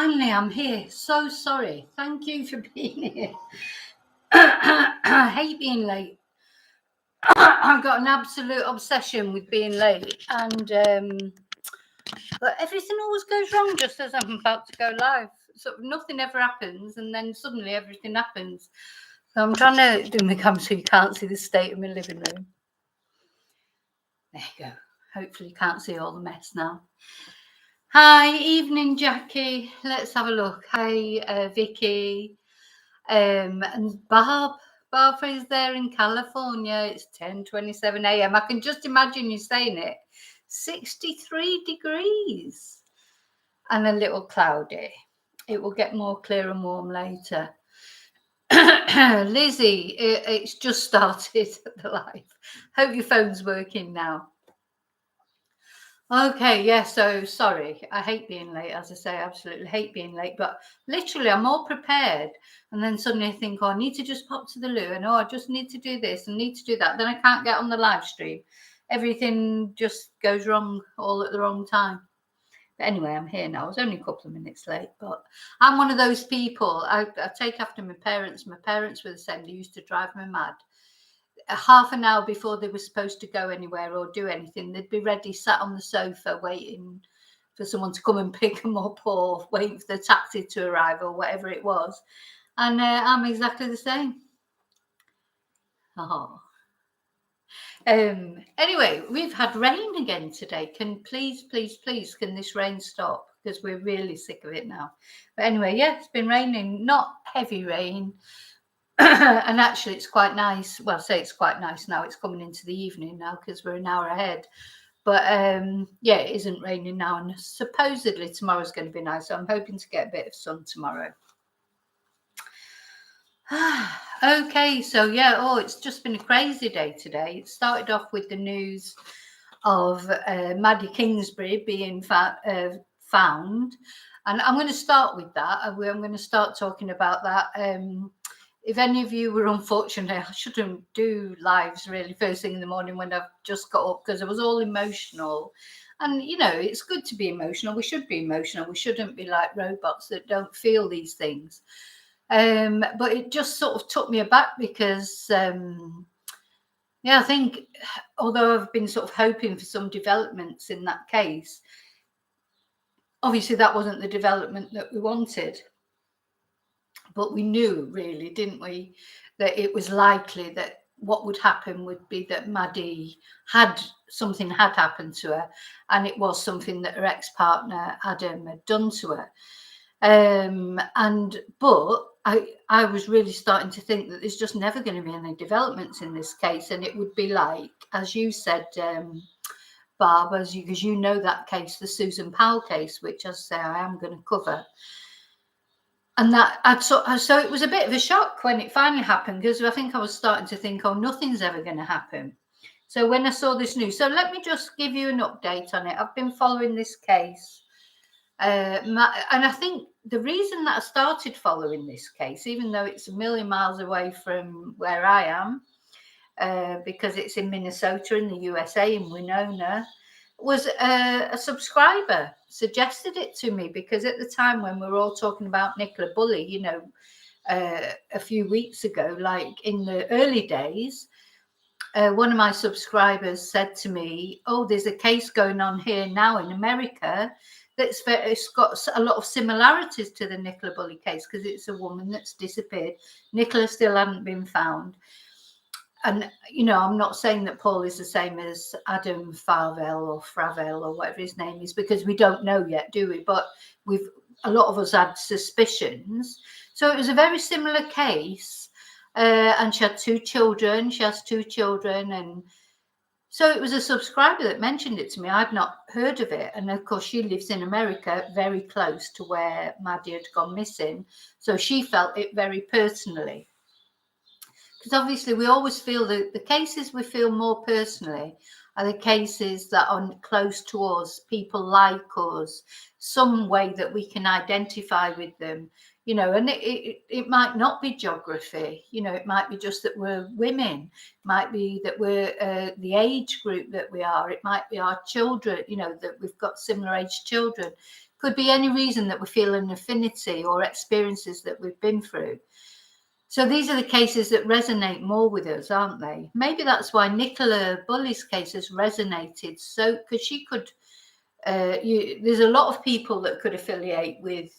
Finally, I'm here. So sorry. Thank you for being here. I hate being late. I've got an absolute obsession with being late, and but everything always goes wrong just as I'm about to go live. So nothing ever happens, and then suddenly everything happens. So I'm trying to do my camera so you can't see the state of my living room. There you go. Hopefully you can't see all the mess now. Hi, evening, Jackie. Let's have a look. Hi, Vicky. And Barbara is there in California. It's 10:27 a.m. I can just imagine you saying it. 63 degrees and a little cloudy. It will get more clear and warm later. Lizzie, it's just started the live. Hope your phone's working now. Okay, yeah, so sorry. I hate being late, as I say, I absolutely hate being late, but literally I'm all prepared. And then suddenly I think, oh, I need to just pop to the loo, and oh, I just need to do this and need to do that. Then I can't get on the live stream. Everything just goes wrong all at the wrong time. But anyway, I'm here now. I was only a couple of minutes late, but I'm one of those people. I take after my parents. My parents were the same. They used to drive me mad. Half an hour before they were supposed to go anywhere or do anything, they'd be ready, sat on the sofa, waiting for someone to come and pick them up or waiting for the taxi to arrive or whatever it was. And I'm exactly the same. Oh. Anyway, we've had rain again today. Can please, can this rain stop? Because we're really sick of it now. But anyway, yeah, it's been raining, not heavy rain. And actually it's quite nice. Well, I say it's quite nice now. It's coming into the evening now because we're an hour ahead. But yeah, it isn't raining now, and supposedly tomorrow's going to be nice. So I'm hoping to get a bit of sun tomorrow. Okay, so yeah, it's just been a crazy day today. It started off with the news of Madeline Kinsbury being found, and I'm going to start with that. I'm going to start talking about that. If any of you were unfortunate, I shouldn't do lives really first thing in the morning when I've just got up, because I was all emotional. And, you know, it's good to be emotional. We should be emotional. We shouldn't be like robots that don't feel these things. But it just sort of took me aback because, I think although I've been sort of hoping for some developments in that case, obviously that wasn't the development that we wanted. But we knew, really, didn't we, that it was likely that what would happen would be that Maddie something had happened to her, and it was something that her ex-partner Adam had done to her. But I was really starting to think that there's just never going to be any developments in this case, and it would be like, as you said, Barb, because you know that case, the Susan Powell case, which, as I say, I am going to cover. And so it was a bit of a shock when it finally happened, because I think I was starting to think, oh, nothing's ever going to happen. So when I saw this news, so let me just give you an update on it. I've been following this case. And I think the reason that I started following this case, even though it's a million miles away from where I am, because it's in Minnesota in the USA, in Winona, was a subscriber suggested it to me, because at the time when we were all talking about Nicola Bulley, you know, a few weeks ago, like in the early days, one of my subscribers said to me, oh, there's a case going on here now in America it's got a lot of similarities to the Nicola Bulley case, because it's a woman that's disappeared. Nicola still hadn't been found. And, you know, I'm not saying that Paul is the same as Adam Farvel or Fravel or whatever his name is, because we don't know yet, do we? But a lot of us had suspicions. So it was a very similar case. And she had two children. She has two children. And so it was a subscriber that mentioned it to me. I'd not heard of it. And of course, she lives in America, very close to where Maddie had gone missing. So she felt it very personally. Because obviously we always feel that the cases we feel more personally are the cases that are close to us, people like us, some way that we can identify with them, you know. And it might not be geography, you know, it might be just that we're women, it might be that we're the age group that we are, it might be our children, you know, that we've got similar age children. Could be any reason that we feel an affinity or experiences that we've been through. So these are the cases that resonate more with us, aren't they? Maybe that's why Nicola Bulley's case has resonated so, because she could, there's a lot of people that could affiliate with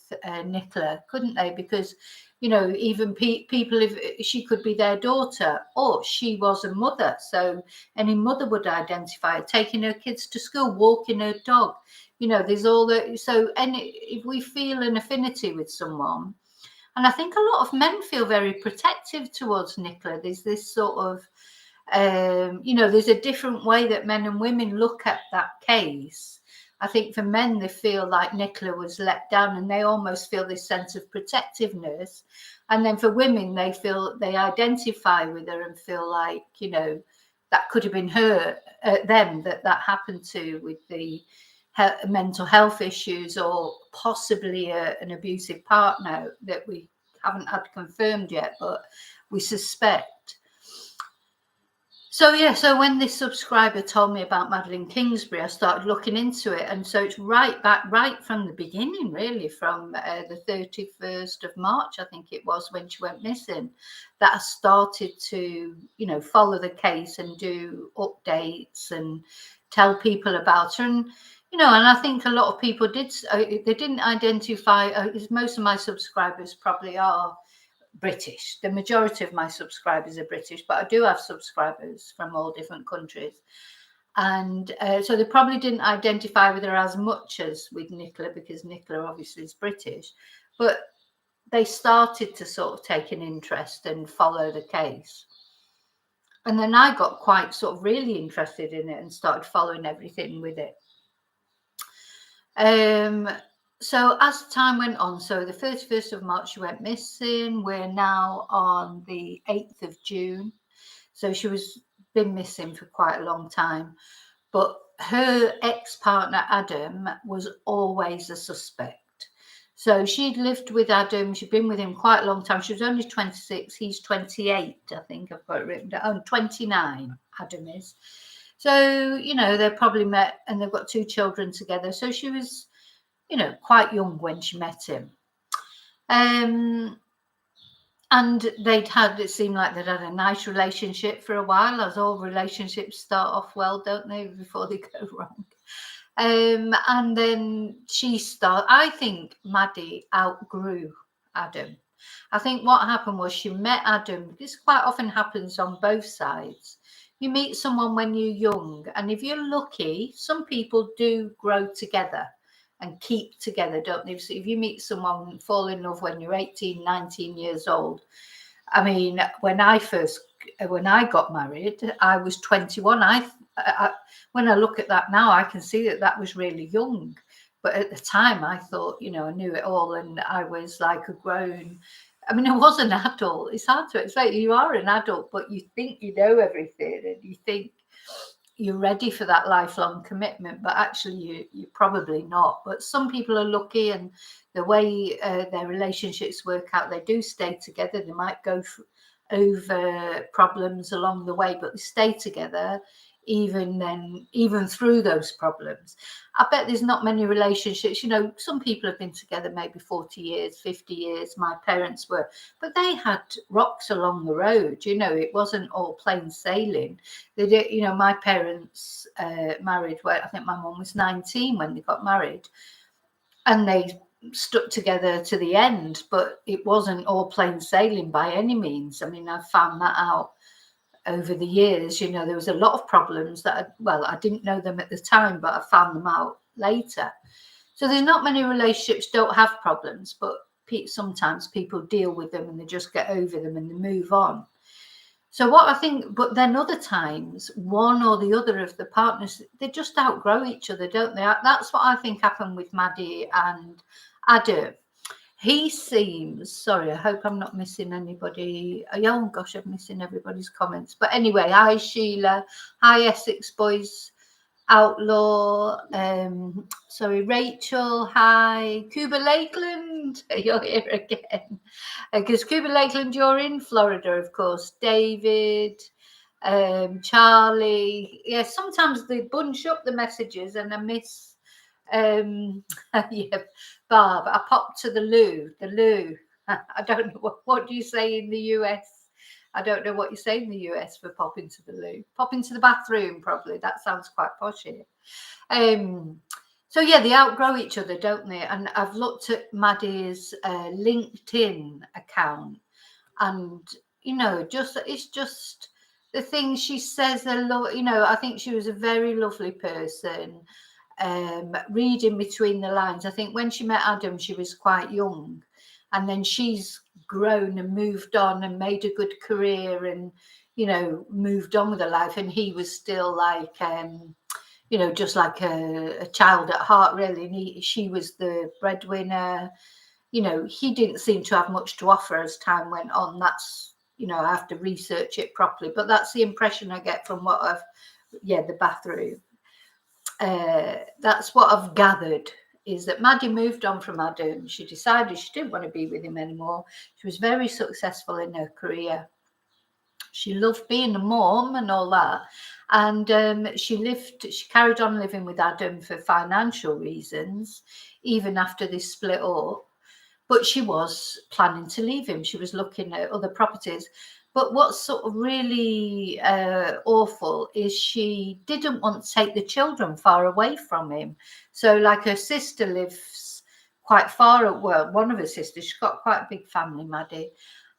Nicola, couldn't they? Because, you know, even people, if she could be their daughter, or she was a mother. So any mother would identify her, taking her kids to school, walking her dog. You know, there's all that. So if we feel an affinity with someone, and I think a lot of men feel very protective towards Nicola. There's this sort of, you know, there's a different way that men and women look at that case. I think for men, they feel like Nicola was let down and they almost feel this sense of protectiveness. And then for women, they feel, they identify with her and feel like, you know, that could have been her, them that happened to, with the mental health issues, or possibly an abusive partner that we haven't had confirmed yet, but we suspect. So yeah, so when this subscriber told me about Madeline Kinsbury, I started looking into it, and so it's right from the beginning, really, from the 31st of March, I think it was, when she went missing, that I started to, you know, follow the case and do updates and tell people about her. And you know, and I think a lot of people did, they didn't identify, most of my subscribers probably are British. The majority of my subscribers are British, but I do have subscribers from all different countries. And so they probably didn't identify with her as much as with Nicola, because Nicola obviously is British. But they started to sort of take an interest and follow the case. And then I got quite sort of really interested in it and started following everything with it. So as time went on, so the 31st of March, she went missing. We're now on the 8th of June. So she was been missing for quite a long time. But her ex-partner, Adam, was always a suspect. So she'd lived with Adam. She'd been with him quite a long time. She was only 26. He's 28, I think. I've got it written down. Oh, 29, Adam is. So, you know, they probably met and they've got 2 children together. So she was, you know, quite young when she met him. And it seemed like they'd had a nice relationship for a while, as all relationships start off well, don't they, before they go wrong. And then I think Maddie outgrew Adam. I think what happened was she met Adam. This quite often happens on both sides. You meet someone when you're young, and if you're lucky, some people do grow together and keep together, don't they? So if you meet someone, fall in love when you're 18, 19 years old. I mean, when I got married, I was 21. When I look at that now, I can see that was really young. But at the time, I thought, you know, I knew it all, and I was like a grown. I mean, I was an adult. It's hard to explain. You are an adult, but you think you know everything, and you think you're ready for that lifelong commitment, but actually you're probably not. But some people are lucky, and the way their relationships work out, they do stay together. They might go over problems along the way, but they stay together even through those problems. I bet there's not many relationships, you know, some people have been together maybe 40 years, 50 years. My parents were, but they had rocks along the road, you know, it wasn't all plain sailing. They did, you know, my parents married, well, I think my mum was 19 when they got married, and they stuck together to the end, but it wasn't all plain sailing by any means. I mean, I've found that out over the years. You know, there was a lot of problems that, I didn't know them at the time, but I found them out later. So there's not many relationships don't have problems, but sometimes people deal with them and they just get over them and they move on. So what I think, but then other times, one or the other of the partners, they just outgrow each other, don't they? That's what I think happened with Maddie and Adam. He seems, sorry, I hope I'm not missing anybody. Oh gosh, I'm missing everybody's comments. But anyway, hi Sheila, hi Essex Boys Outlaw, sorry, Rachel, hi, Cuba Lakeland, you're here again. Because Cuba Lakeland, you're in Florida, of course. David, Charlie. Yeah, sometimes they bunch up the messages and I miss Yeah, Barb, I popped to the loo. The loo. I don't know what do you say in the US. I don't know what you say in the US for popping to the loo. Popping to the bathroom, probably. That sounds quite posh here. So yeah, they outgrow each other, don't they? And I've looked at Maddie's LinkedIn account, and it's just the things she says. I think she was a very lovely person. Reading between the lines, I think when she met Adam, she was quite young, and then she's grown and moved on and made a good career, and moved on with her life, and he was still like just like a child at heart, really. And she was the breadwinner. He didn't seem to have much to offer as time went on. That's, I have to research it properly, but that's the impression I get from the bathroom. That's what I've gathered, is that Maddie moved on from Adam. She decided she didn't want to be with him anymore. She was very successful in her career. She loved being a mom and all that. And she carried on living with Adam for financial reasons, even after they split up. But she was planning to leave him. She was looking at other properties. But what's sort of really awful is she didn't want to take the children far away from him. So like her sister lives quite far. Well, one of her sisters, she's got quite a big family, Maddie.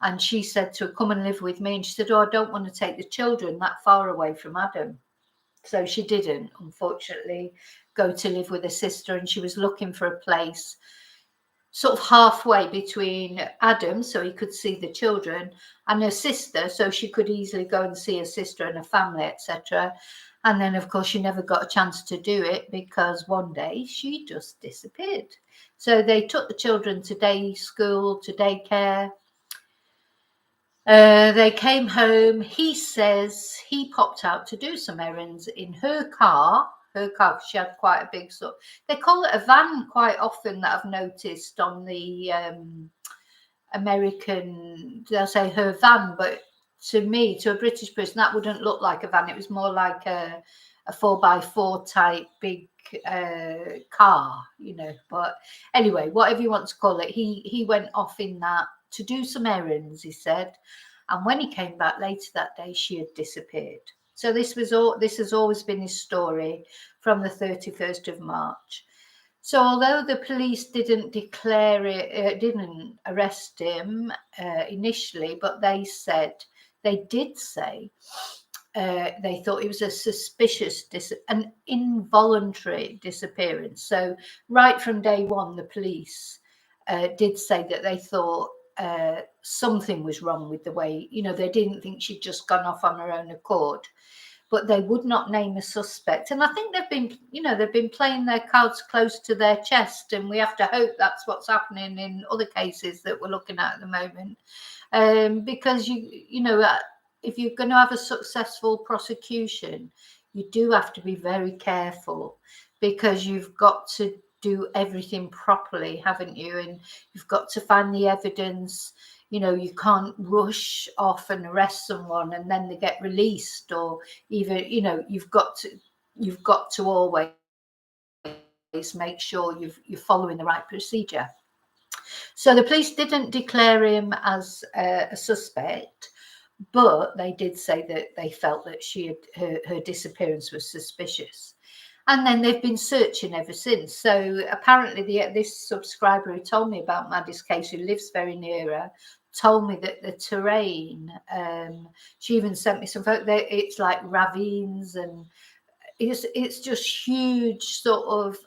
And she said to her, come and live with me. And she said, oh, I don't want to take the children that far away from Adam. So she didn't, unfortunately, go to live with her sister. And she was looking for a place sort of halfway between Adam, so he could see the children, and her sister, so she could easily go and see her sister and her family, etc. And then, of course, she never got a chance to do it because one day she just disappeared. So they took the children to day school, to daycare. They came home. He says he popped out to do some errands in her car. She had quite a big they call it a van quite often, that I've noticed on the American. They'll say her van, but to me, to a British person, that wouldn't look like a van. It was more like a 4x4 type big car, But anyway, whatever you want to call it, he went off in that to do some errands, he said. And when he came back later that day, she had disappeared. So this has always been his story from the 31st of March. So although the police didn't declare it, didn't arrest him initially, but they did say they thought it was a suspicious, an involuntary disappearance. So right from day one, the police did say that they thought something was wrong with the way, they didn't think she'd just gone off on her own accord, but they would not name a suspect. And I think they've been playing their cards close to their chest, and we have to hope that's what's happening in other cases that we're looking at the moment. Because if you're going to have a successful prosecution, you do have to be very careful, because you've got to do everything properly, haven't you? And you've got to find the evidence. You can't rush off and arrest someone and then they get released, or even, you've got to always make sure you're following the right procedure. So the police didn't declare him as a suspect, but they did say that they felt that her disappearance was suspicious. And then they've been searching ever since. So apparently this subscriber who told me about Maddie's case, who lives very near her, told me that the terrain, she even sent me some photos, it's like ravines, and it's just huge sort of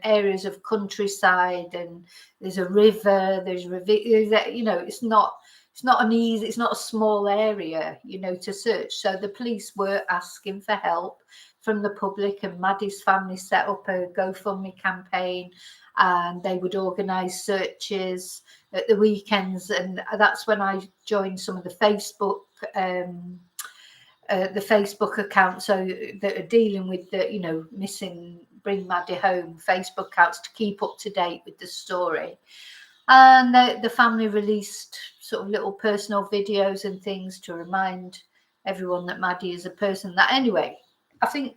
areas of countryside, and there's a river, it's not a small area, to search. So the police were asking for help from the public, and Maddie's family set up a GoFundMe campaign, and they would organise searches at the weekends. And that's when I joined some of the Facebook accounts, so that are dealing with the missing, bring Maddie home Facebook accounts, to keep up to date with the story. And the family released sort of little personal videos and things to remind everyone that Maddie is a person. That anyway, I think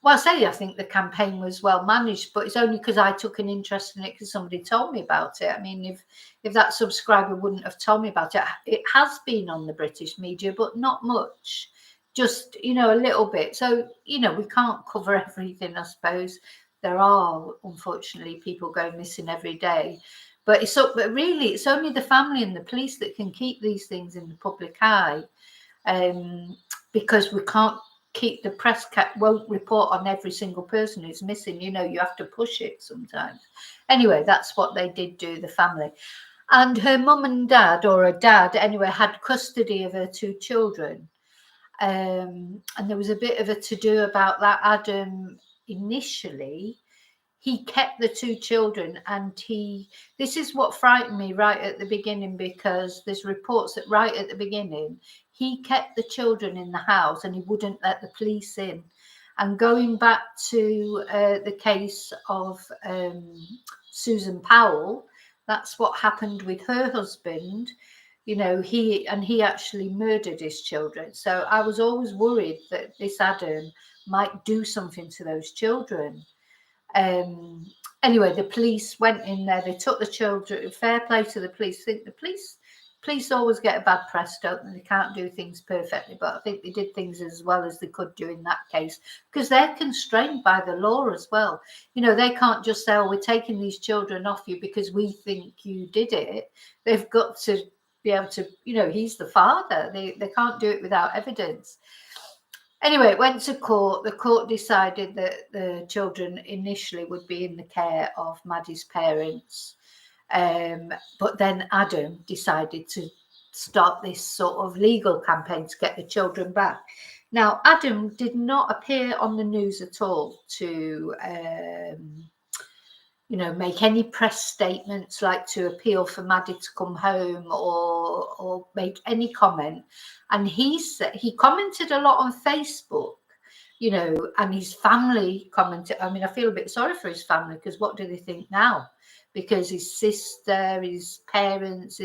Well, I think the campaign was well managed, but it's only because I took an interest in it because somebody told me about it. I mean, if that subscriber wouldn't have told me about it, it has been on the British media, but not much, just, you know, a little bit. So, you know, we can't cover everything, I suppose. There are, unfortunately, people going missing every day. But but really, it's only the family and the police that can keep these things in the public eye, because we can't keep the press won't report on every single person who's missing. You know, you have to push it sometimes. Anyway, that's what they did do, the family. And her mum and dad, or her dad anyway, had custody of her 2 children. And there was a bit of a to-do about that. Adam initially, he kept the 2 children, and this is what frightened me right at the beginning, because there's reports that right at the beginning he kept the children in the house and he wouldn't let the police in. And going back to the case of Susan Powell, that's what happened with her husband. You know, he actually murdered his children. So I was always worried that this Adam might do something to those children. Anyway, the police went in there. They took the children. Fair play to the police. I think the police always get a bad press, don't they? They can't do things perfectly, but I think they did things as well as they could do in that case, because they're constrained by the law as well. You know, they can't just say, "Oh, we're taking these children off you because we think you did it." They've got to be able to, you know, he's the father. They can't do it without evidence. Anyway, it went to court. The court decided that the children initially would be in the care of Maddie's parents. But then Adam decided to start this sort of legal campaign to get the children back. Now, Adam did not appear on the news at all to you know, make any press statements like to appeal for Maddie to come home, or make any comment. And he commented a lot on Facebook, you know, and his family commented. I mean, I feel a bit sorry for his family, because what do they think now? Because his sister, his parents,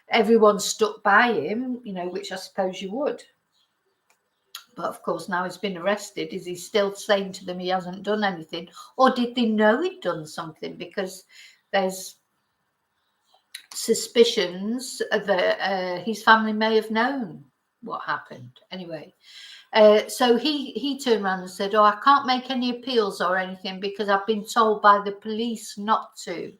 everyone stuck by him, you know, which I suppose you would. But of course, now he's been arrested. Is he still saying to them he hasn't done anything? Or did they know he'd done something? Because there's suspicions that his family may have known what happened. Anyway, so he turned around and said, "Oh, I can't make any appeals or anything because I've been told by the police not to."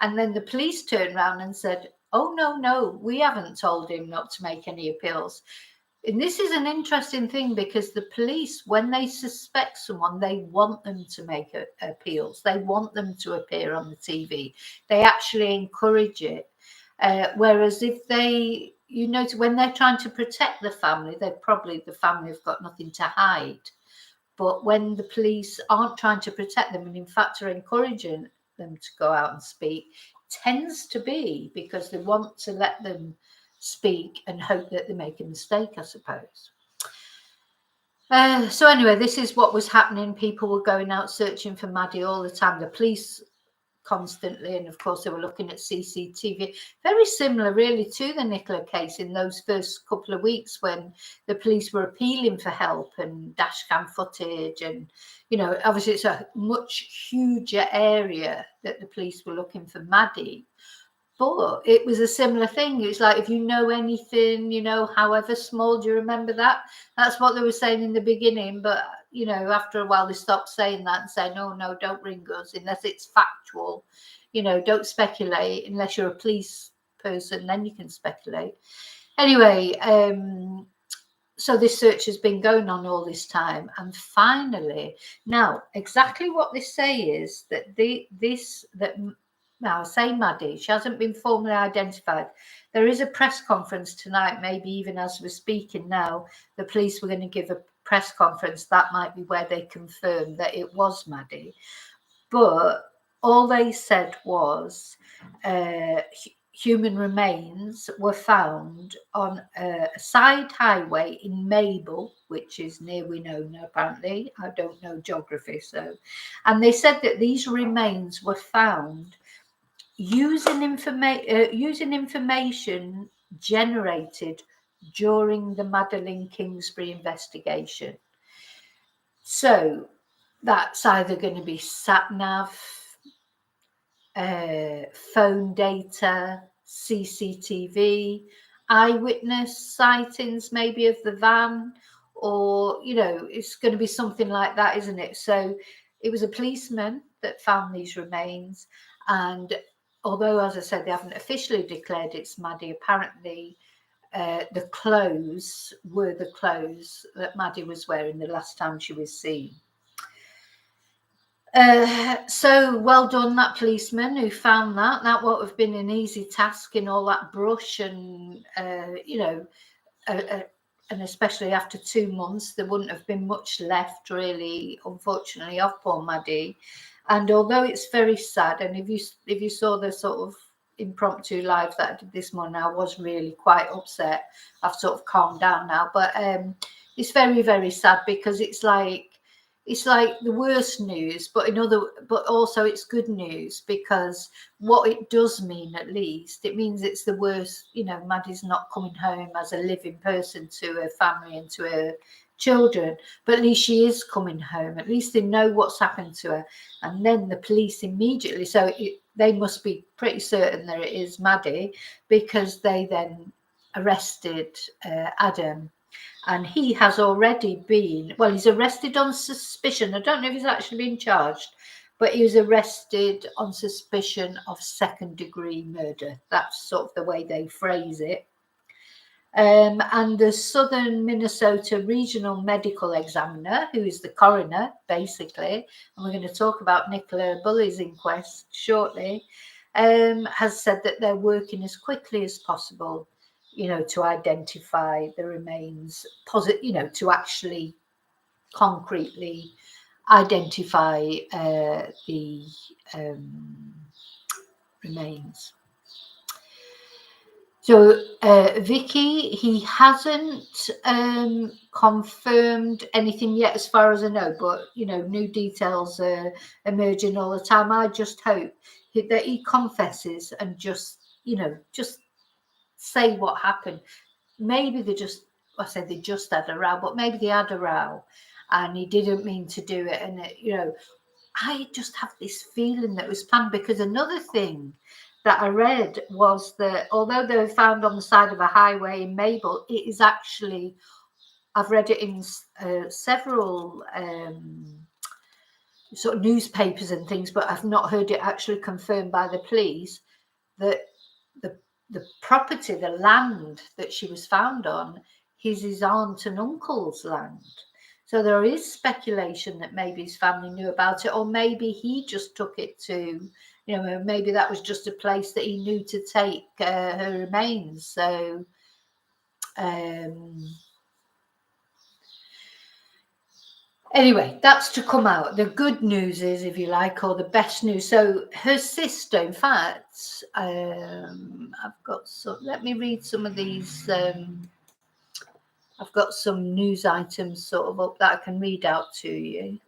And then the police turned around and said, "Oh, no, we haven't told him not to make any appeals." And this is an interesting thing, because the police, when they suspect someone, they want them to make appeals. They want them to appear on the TV. They actually encourage it. Whereas if they, you know, when they're trying to protect the family, the family have got nothing to hide. But when the police aren't trying to protect them, and in fact are encouraging them to go out and speak, tends to be because they want to let them speak and hope that they make a mistake, I suppose. So anyway, this is what was happening. People were going out searching for Maddie all the time, the police constantly, and of course they were looking at CCTV. Very similar really to the Nicola case in those first couple of weeks when the police were appealing for help and dash cam footage, and you know, obviously it's a much huger area that the police were looking for Maddie. But it was a similar thing. It's like, if you know anything, you know, however small, do you remember that? That's what they were saying in the beginning. But, you know, after a while, they stopped saying that and said, no, don't ring us unless it's factual. You know, don't speculate unless you're a police person, then you can speculate. Anyway, so this search has been going on all this time. And finally, now, exactly what they say is that now, say Maddie, she hasn't been formally identified. There is a press conference tonight, maybe even as we're speaking now, the police were going to give a press conference. That might be where they confirm that it was Maddie. But all they said was human remains were found on a side highway in Mabel, which is near Winona, apparently. I don't know geography, so. And they said that these remains were found using information generated during the Madeline Kinsbury investigation. So That's either going to be sat nav, phone data, CCTV, eyewitness sightings, maybe of the van, or, you know, it's going to be something like that, isn't it? So it was a policeman that found these remains, and although, as I said, they haven't officially declared it's Maddie, apparently the clothes were the clothes that Maddie was wearing the last time she was seen. So well done, that policeman who found that. That won't have been an easy task in all that brush, and you know, and especially after 2 months, there wouldn't have been much left, really, unfortunately, of poor Maddie. And although it's very sad, and if you saw the sort of impromptu live that I did this morning, I was really quite upset. I've sort of calmed down now, but it's very, very sad, because it's like the worst news, but also it's good news, because what it does mean, at least it means it's the worst. You know, Maddie's not coming home as a living person to her family and to her children, but at least she is coming home. At least they know what's happened to her. And then the police immediately, they must be pretty certain that it is Maddie, because they then arrested Adam. And he has already been, well, he's arrested on suspicion. I don't know if he's actually been charged, but he was arrested on suspicion of second-degree murder. That's sort of the way they phrase it. And the Southern Minnesota Regional Medical Examiner, who is the coroner, basically, and we're going to talk about Nicola Bulley's inquest shortly, has said that they're working as quickly as possible, you know, to identify the remains, you know, to actually concretely identify the remains. So Vicky, he hasn't confirmed anything yet, as far as I know, but, you know, new details are emerging all the time. I just hope that he confesses and just, you know, just say what happened. Maybe they just had a row, but maybe they had a row and he didn't mean to do it. And, you know, I just have this feeling that it was planned, because another thing that I read was that although they were found on the side of a highway in Mabel, it is actually, I've read it in several sort of newspapers and things, but I've not heard it actually confirmed by the police, that the property, the land that she was found on, is his aunt and uncle's land. So there is speculation that maybe his family knew about it, or maybe he just took it to, you know, maybe that was just a place that he knew to take her remains. So anyway, that's to come out. The good news is, if you like, or the best news. So her sister, in fact, I've got some, let me read some of these. I've got some news items sort of up that I can read out to you.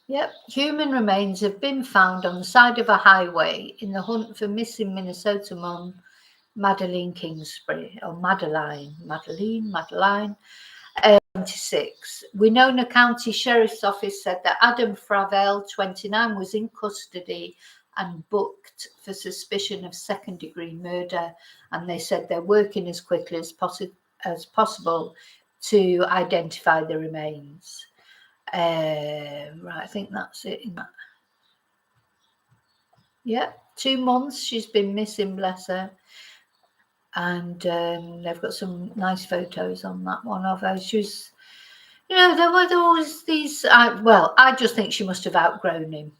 Yep, human remains have been found on the side of a highway in the hunt for missing Minnesota mum Madeline Kingsbury, or Madeleine, 26. Winona County Sheriff's Office said that Adam Fravel, 29, was in custody and booked for suspicion of second-degree murder, and they said they're working as quickly as possible to identify the remains. Right, I think that's it. Yeah, 2 months she's been missing, bless her. And they've got some nice photos on that one of her. She was, you know, there were always these, well, I just think she must have outgrown him.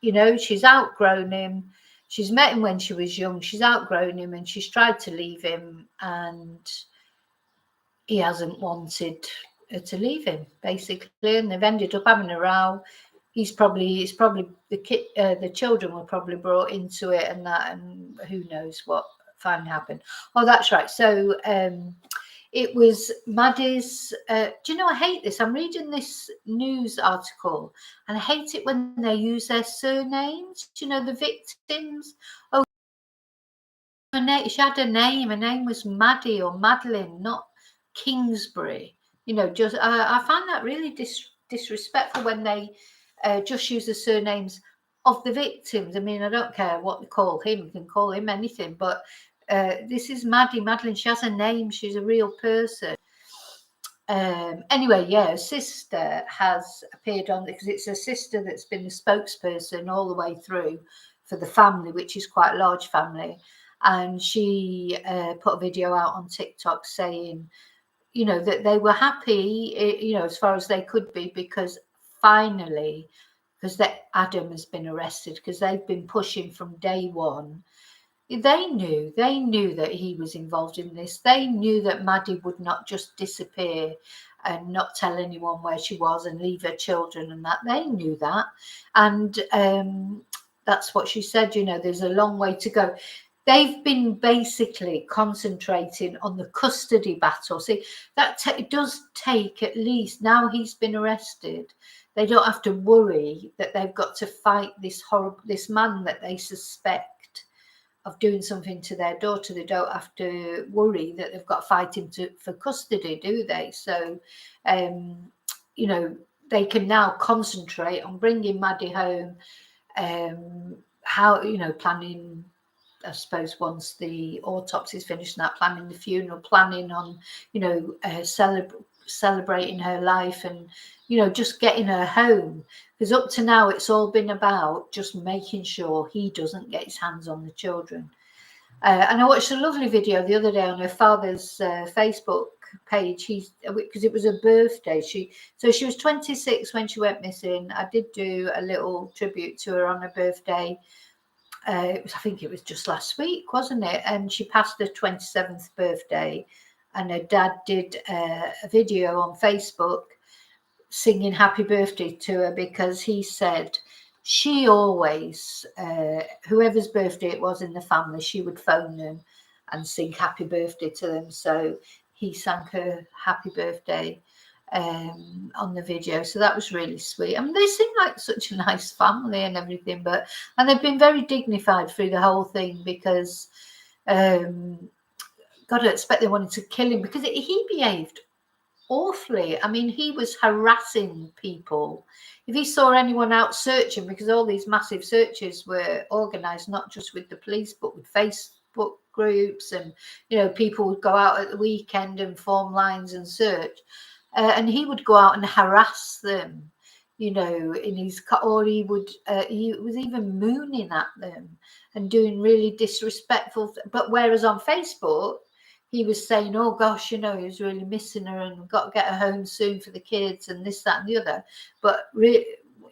You know, she's outgrown him. She's met him when she was young. She's outgrown him, and she's tried to leave him, and he hasn't wanted her to leave him, basically. And they've ended up having a row. It's probably the children were probably brought into it, and that, and who knows what finally happened. Oh, that's right. So it was Maddie's. Do you know, I hate this. I'm reading this news article, and I hate it when they use their surnames. Do you know, the victims? Oh, she had a name. Her name was Maddie or Madeleine, not Kingsbury. You know, just I find that really disrespectful when they just use the surnames of the victims. I mean, I don't care what they call him. You can call him anything, but this is Madeleine. She has a name. She's a real person. Anyway, yeah, her sister has appeared on, because it's her sister that's been the spokesperson all the way through for the family, which is quite a large family. And she put a video out on TikTok saying, you know, that they were happy, you know, as far as they could be, because finally, because that Adam has been arrested, because they've been pushing from day one. They knew that he was involved in this. They knew that Maddie would not just disappear and not tell anyone where she was and leave her children and that. They knew that. And that's what she said, you know, there's a long way to go. They've been basically concentrating on the custody battle. See, that it does take, at least now he's been arrested, they don't have to worry that they've got to fight this man that they suspect of doing something to their daughter. They don't have to worry that they've got to fight him for custody, do they? So, you know, they can now concentrate on bringing Maddie home, how, you know, planning, I suppose, once the autopsy is finished, and that, planning the funeral, planning on, you know, celebrating her life, and, you know, just getting her home. Because up to now, it's all been about just making sure he doesn't get his hands on the children. And I watched a lovely video the other day on her father's Facebook page. Because it was her birthday. She was 26 when she went missing. I did do a little tribute to her on her birthday. I think it was just last week, wasn't it? And she passed her 27th birthday, and her dad did a video on Facebook singing happy birthday to her, because he said she always, whoever's birthday it was in the family, she would phone them and sing happy birthday to them. So he sang her happy birthday on the video. So that was really sweet. I mean, they seem like such a nice family and everything, and they've been very dignified through the whole thing, because God, I expect they wanted to kill him, because he behaved awfully. I mean, he was harassing people. If he saw anyone out searching, because all these massive searches were organised not just with the police but with Facebook groups, and, you know, people would go out at the weekend and form lines and search, and he would go out and harass them, you know, in his car, or he was even mooning at them and doing really disrespectful. But whereas on Facebook, he was saying, oh gosh, you know, he was really missing her and got to get her home soon for the kids and this, that and the other. But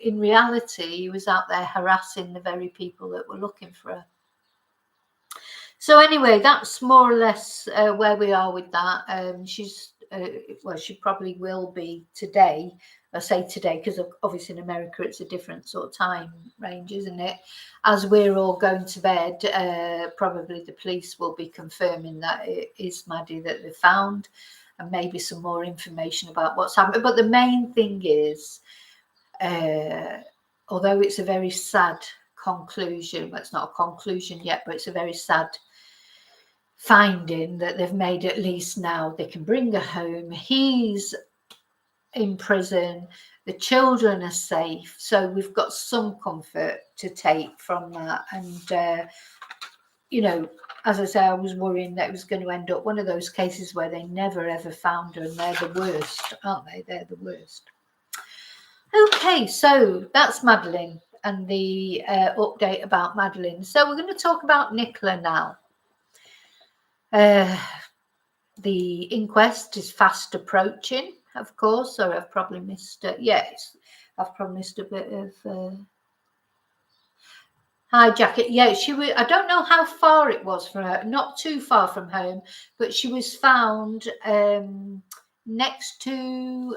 in reality, he was out there harassing the very people that were looking for her. So anyway, that's more or less where we are with that. She's, well, she probably will be today. I say today because obviously in America it's a different sort of time range, isn't it? As we're all going to bed, probably the police will be confirming that it is Maddie that they found, and maybe some more information about what's happened. But the main thing is, although it's a very sad conclusion, well, it's not a conclusion yet, but it's a very sad finding that they've made. At least now they can bring her home. He's in prison, the children are safe, so we've got some comfort to take from that. And you know, as I say, I was worrying that it was going to end up one of those cases where they never ever found her, and they're the worst, aren't they? They're the worst. Okay, so that's Madeleine and the update about Madeleine. So we're going to talk about Nicola now. The inquest is fast approaching, of course. Sorry, I've probably missed it. Yes, I've probably missed a bit of hijack it. Yeah, she was. I don't know how far it was from her. Not too far from home, but she was found next to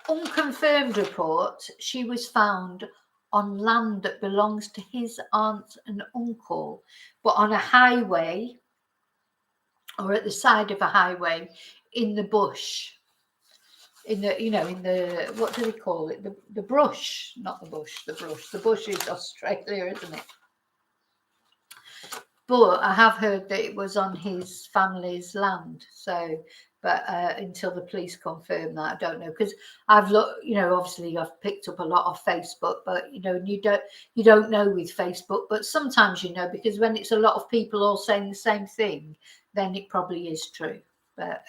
unconfirmed report. She was found on land that belongs to his aunt and uncle, but on a highway, or at the side of a highway, in the bush, in the, you know, in the, what do they call it, the brush, not the bush, the brush is Australia, isn't it? but I have heard that it was on his family's land. So, but until the police confirm that, I don't know, because I've looked, you know, obviously I've picked up a lot of Facebook, but you know, you don't know with Facebook, but sometimes you know, because when it's a lot of people all saying the same thing, then it probably is true. But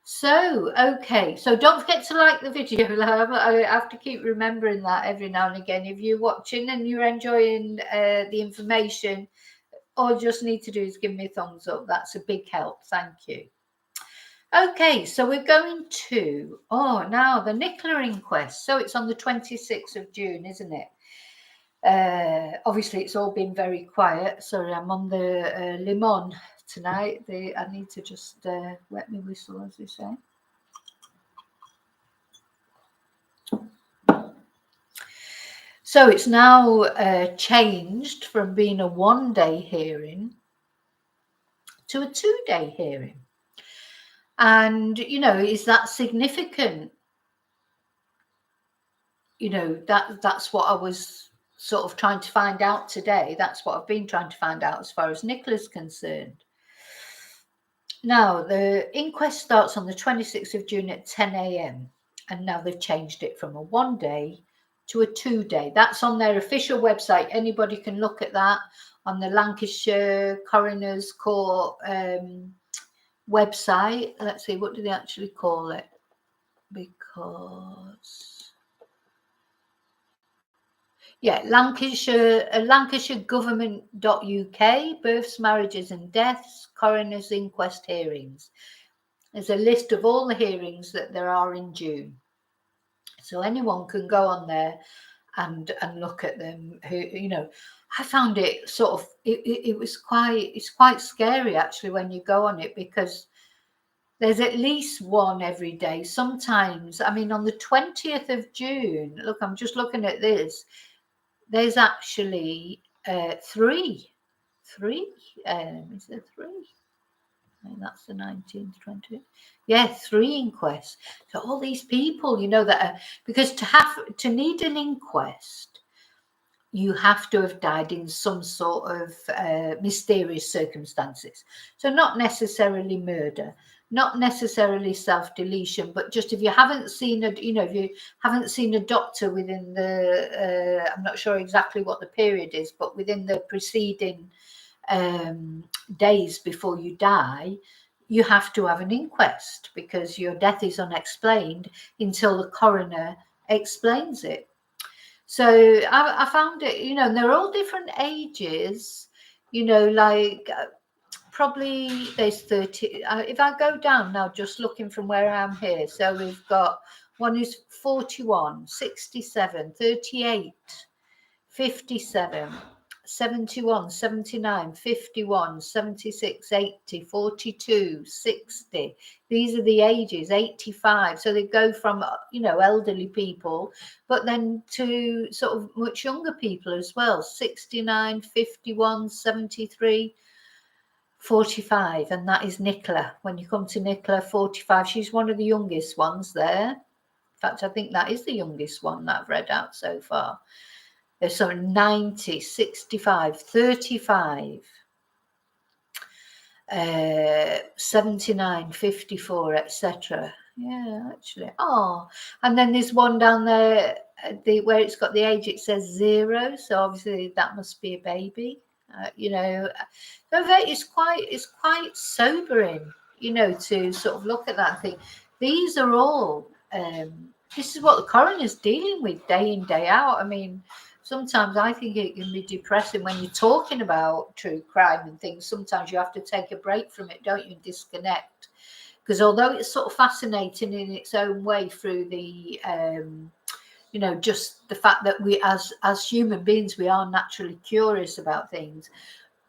so okay, so don't forget to like the video. I have to keep remembering that every now and again. If you're watching and you're enjoying the information, all you just need to do is give me a thumbs up. That's a big help. Thank you. Okay, so we're going to, now the Nicola inquest. So it's on the 26th of June, isn't it? Obviously, it's all been very quiet. Sorry, I'm on the limon tonight. I need to just wet my whistle, as they say. So it's now changed from being a one-day hearing to a two-day hearing. And, you know, is that significant? You know, that's what I was sort of trying to find out today. That's what I've been trying to find out as far as Nicola's concerned. Now, the inquest starts on the 26th of June at 10 a.m. And now they've changed it from a one-day to a two-day. That's on their official website. Anybody can look at that on the Lancashire Coroner's Court website. Let's see, what do they actually call it? Because, yeah, Lancashire Government.uk, births, marriages and deaths, coroner's inquest hearings. There's a list of all the hearings that there are in June. So anyone can go on there and look at them. Who, you know, I found it sort of, it's quite scary actually when you go on it, because there's at least one every day. Sometimes, I mean, on the 20th of June, look, I'm just looking at this. There's actually three. Is there three? And that's the 19th, 20th. Yeah, 3 inquests. So all these people, you know, that are, because to need an inquest, you have to have died in some sort of mysterious circumstances. So not necessarily murder, not necessarily self-deletion, but just if you haven't seen if you haven't seen a doctor within the, I'm not sure exactly what the period is, but within the preceding days before you die, you have to have an inquest, because your death is unexplained until the coroner explains it. So I found it, you know, and they're all different ages, you know, like probably there's 30. If I go down now, just looking from where I am here, so we've got one who's 41, 67, 38, 57, 71, 79, 51, 76, 80, 42, 60. These are the ages, 85. So they go from, you know, elderly people, but then to sort of much younger people as well, 69, 51, 73, 45. And that is Nicola. When you come to Nicola, 45, she's one of the youngest ones there. In fact, I think that is the youngest one that I've read out so far. So 90, 65, 35, 79, 54, etc. Yeah, actually. Oh, and then there's one down there where it's got the age, it says 0. So obviously that must be a baby. You know, so it's quite sobering, you know, to sort of look at that and think, these are all, this is what the coroner's dealing with day in, day out. I mean, sometimes I think it can be depressing when you're talking about true crime and things. Sometimes you have to take a break from it, don't you, and disconnect. Because although it's sort of fascinating in its own way through the, you know, just the fact that we as human beings, we are naturally curious about things.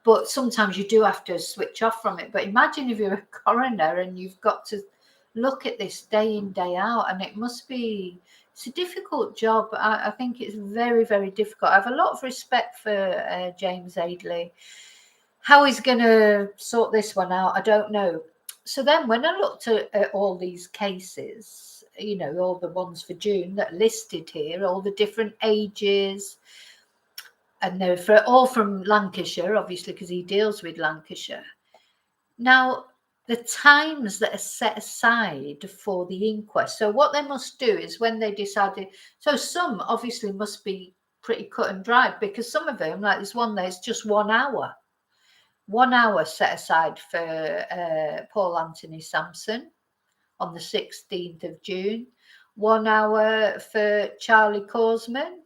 But sometimes you do have to switch off from it. But imagine if you're a coroner and you've got to look at this day in, day out, and it must be, it's a difficult job. I think it's very, very difficult. I have a lot of respect for James Aidley. How he's going to sort this one out, I don't know. So then when I looked at all these cases, you know, all the ones for June that are listed here, all the different ages, and they're all from Lancashire, obviously, because he deals with Lancashire. Now, the times that are set aside for the inquest. So what they must do is when they decided, so some obviously must be pretty cut and dried, because some of them, like this one, there's just 1 hour. 1 hour set aside for Paul Anthony Sampson on the 16th of June. 1 hour for Charlie Korsman,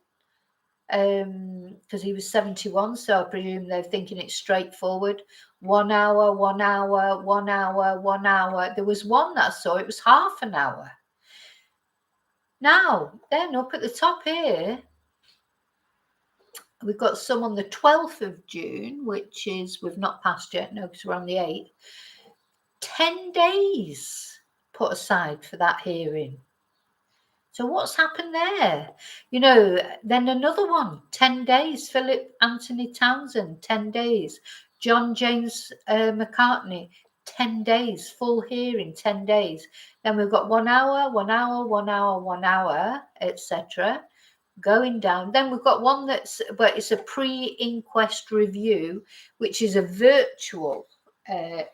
because he was 71, so I presume they're thinking it's straightforward. 1 hour, 1 hour, 1 hour, 1 hour. There was one that I saw, it was half an hour. Now, then up at the top here, we've got some on the 12th of June, which is, we've not passed yet, no, because we're on the 8th. 10 days put aside for that hearing. So what's happened there? You know, then another one, 10 days, Philip Anthony Townsend, 10 days. John James McCartney, 10 days, full hearing, 10 days. Then we've got 1 hour, 1 hour, 1 hour, 1 hour, etc. Going down. Then we've got one that's, but it's a pre-inquest review, which is a virtual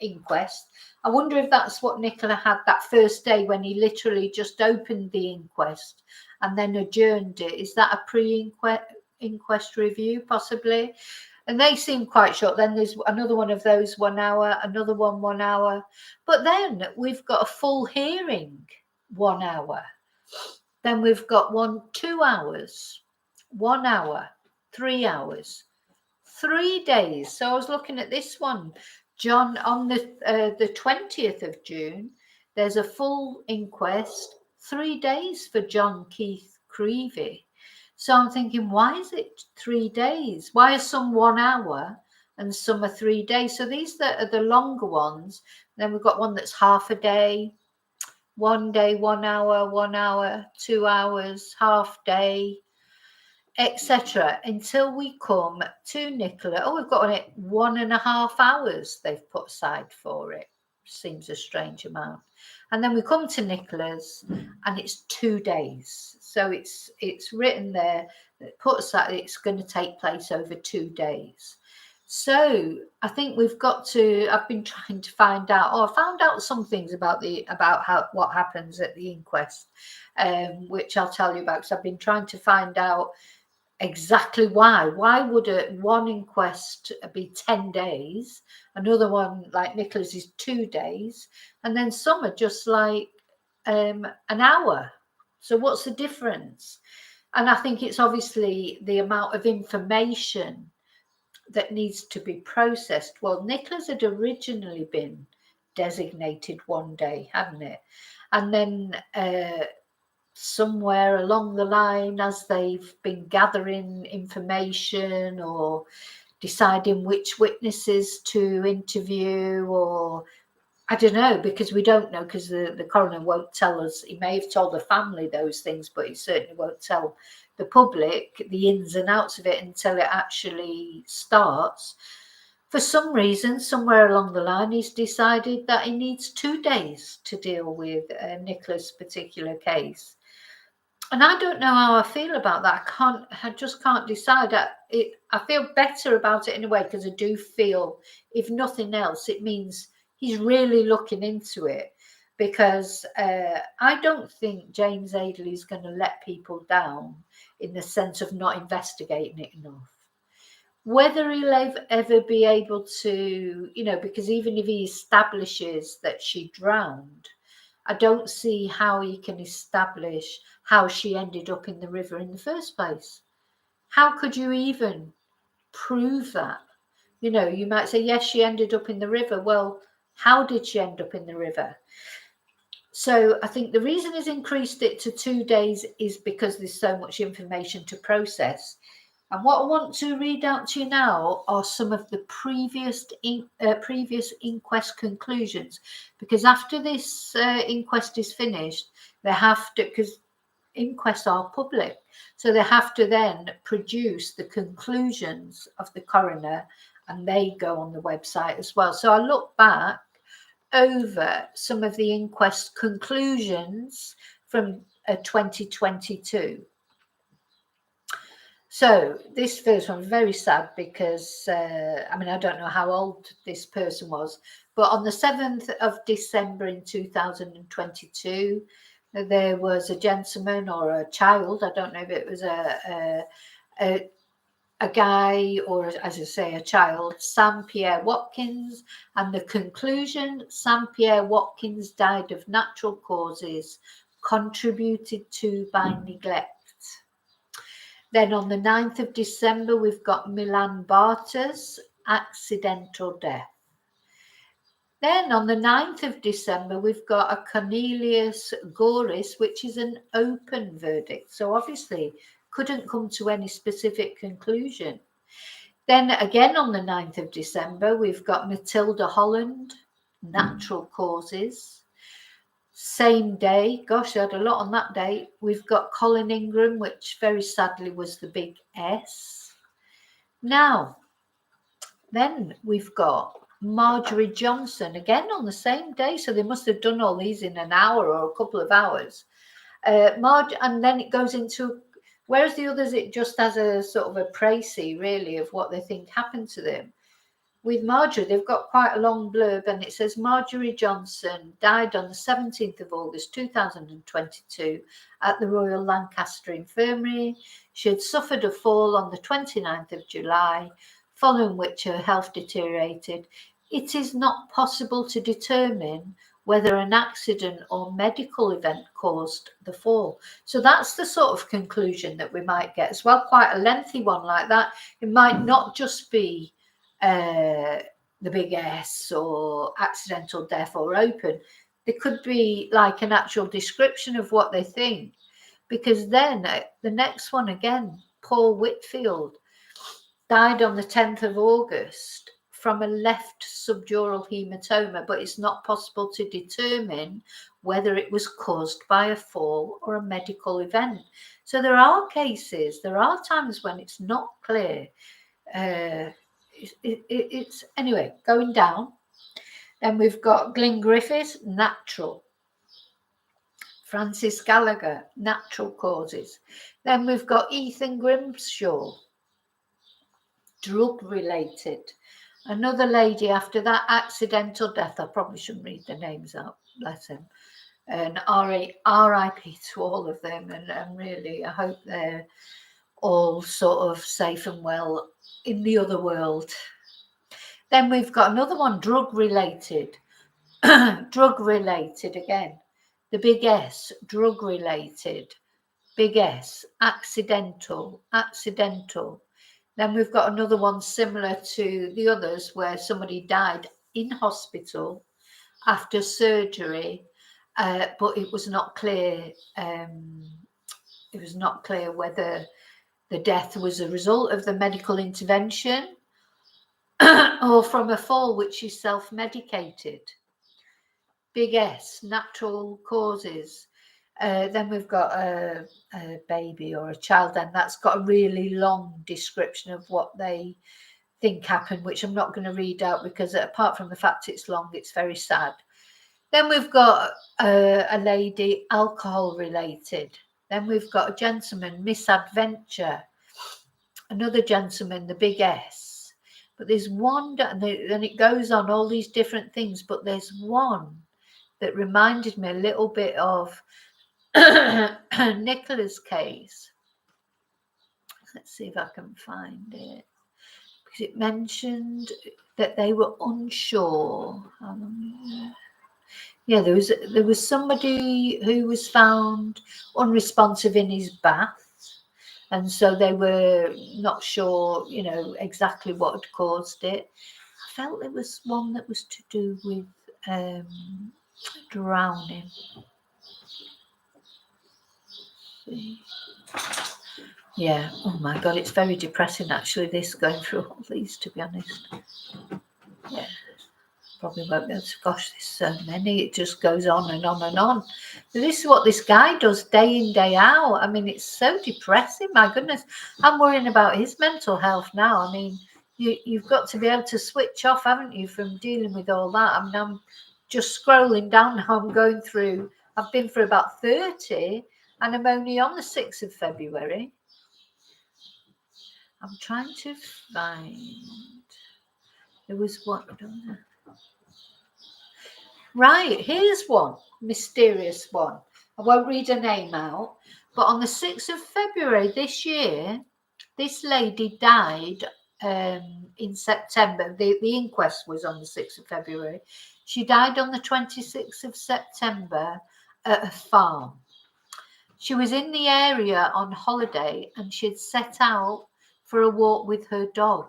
inquest. I wonder if that's what Nicola had that first day when he literally just opened the inquest and then adjourned it. Is that a pre-inquest review, possibly? And they seem quite short. Then there's another one of those 1 hour, another one 1 hour. But then we've got a full hearing, 1 hour. Then we've got 2 hours, 1 hour, 3 hours, 3 days. So I was looking at this one, John, on the 20th of June, there's a full inquest, 3 days for John Keith Creevy. So I'm thinking, why is it 3 days? Why are some 1 hour and some are 3 days? So these are the longer ones. Then we've got one that's half a day, 1 day, 1 hour, 2 hours, half day, etc. Until we come to Nicola. Oh, we've got on it 1.5 hours they've put aside for it. Seems a strange amount. And then we come to Nicola's and it's 2 days. So it's written there that put aside, it's going to take place over 2 days. So I think we've got to, I've been trying to find out, I found out some things about what happens at the inquest, which I'll tell you about, because I've been trying to find out exactly why would one inquest be 10 days, another one like Nicola's is 2 days, and then some are just like an hour. So what's the difference? And I think it's obviously the amount of information that needs to be processed. Well, Nicola's had originally been designated 1 day, hadn't it? And then somewhere along the line, as they've been gathering information or deciding which witnesses to interview, or I don't know, because we don't know, because the coroner won't tell us. He may have told the family those things, but he certainly won't tell the public the ins and outs of it until it actually starts. For some reason, somewhere along the line, he's decided that he needs 2 days to deal with Nicola's particular case. And I don't know how I feel about that. I just can't decide. I feel better about it in a way, because I do feel, if nothing else, it means he's really looking into it, because I don't think James Aidley is going to let people down in the sense of not investigating it enough. Whether he'll ever be able to, because even if he establishes that she drowned, I don't see how he can establish how she ended up in the river in the first place. How could you even prove that? You might say, yes, she ended up in the river. Well, how did she end up in the river? So I think the reason he's increased it to 2 days is because there's so much information to process. And what I want to read out to you now are some of the previous inquest conclusions, because after this inquest is finished, they have to, because inquests are public, so they have to then produce the conclusions of the coroner, and they go on the website as well. So I look back over some of the inquest conclusions from 2022. So this first one, very sad because, I mean, I don't know how old this person was, but on the 7th of December in 2022, there was a gentleman or a child, I don't know if it was a guy or, as I say, a child, Sam Pierre Watkins, and the conclusion, Sam Pierre Watkins died of natural causes contributed to by neglect. Then on the 9th of December, we've got Milan Bartas, accidental death. Then on the 9th of December, we've got a Cornelius Goris, which is an open verdict. So obviously couldn't come to any specific conclusion. Then again on the 9th of December, we've got Matilda Holland, natural causes. Same day, gosh, I had a lot on that day. We've got Colin Ingram, which very sadly was the big S. Now, then we've got Marjorie Johnson, again on the same day. So they must have done all these in an hour or a couple of hours. And then it goes into, whereas the others, it just has a sort of a précis, really, of what they think happened to them. With Marjorie, they've got quite a long blurb, and it says Marjorie Johnson died on the 17th of August 2022 at the Royal Lancaster Infirmary. She had suffered a fall on the 29th of July, following which her health deteriorated. It is not possible to determine whether an accident or medical event caused the fall. So that's the sort of conclusion that we might get as well. Quite a lengthy one like that. It might not just be the big S or accidental death or open. There could be like an actual description of what they think, because then the next one again, Paul Whitfield died on the 10th of August from a left subdural hematoma, but it's not possible to determine whether it was caused by a fall or a medical event. So there are cases, there are times when it's not clear. It's anyway going down. Then we've got Glyn Griffiths, natural. Francis Gallagher, natural causes. Then we've got Ethan Grimshaw, drug related. Another lady after that, accidental death. I probably shouldn't read the names out, bless him. And RIP to all of them, and really I hope they're all sort of safe and well in the other world. Then we've got another one, drug related. Drug related again. The big S, drug related. Big S, accidental. Then we've got another one similar to the others where somebody died in hospital after surgery, but it was not clear. It was not clear whether the death was a result of the medical intervention or from a fall which is self-medicated. Big S, natural causes. Then we've got a baby or a child, and that's got a really long description of what they think happened, which I'm not going to read out because apart from the fact it's long, it's very sad. Then we've got a lady, alcohol related. Then we've got a gentleman, misadventure. Another gentleman, the big S. But there's one, and then it goes on all these different things, but there's one that reminded me a little bit of Nicola's case. Let's see if I can find it, because it mentioned that they were unsure. Yeah, there was somebody who was found unresponsive in his bath, and so they were not sure, exactly what had caused it. I felt there was one that was to do with drowning. Yeah, oh my God, it's very depressing actually, this going through all these, to be honest. Yeah, probably won't be able to, gosh, there's so many, it just goes on and on and on. But this is what this guy does day in, day out. I mean, it's so depressing, my goodness. I'm worrying about his mental health now. I mean, you've got to be able to switch off, haven't you, from dealing with all that. I mean, I'm just scrolling down now, I'm going through, I've been through about 30, and I'm only on the 6th of February. I'm trying to find. There was one. Right, here's one mysterious one. I won't read her name out, but on the 6th of February this year, this lady died in September. The inquest was on the 6th of February. She died on the 26th of September at a farm. She was in the area on holiday and she'd set out for a walk with her dog.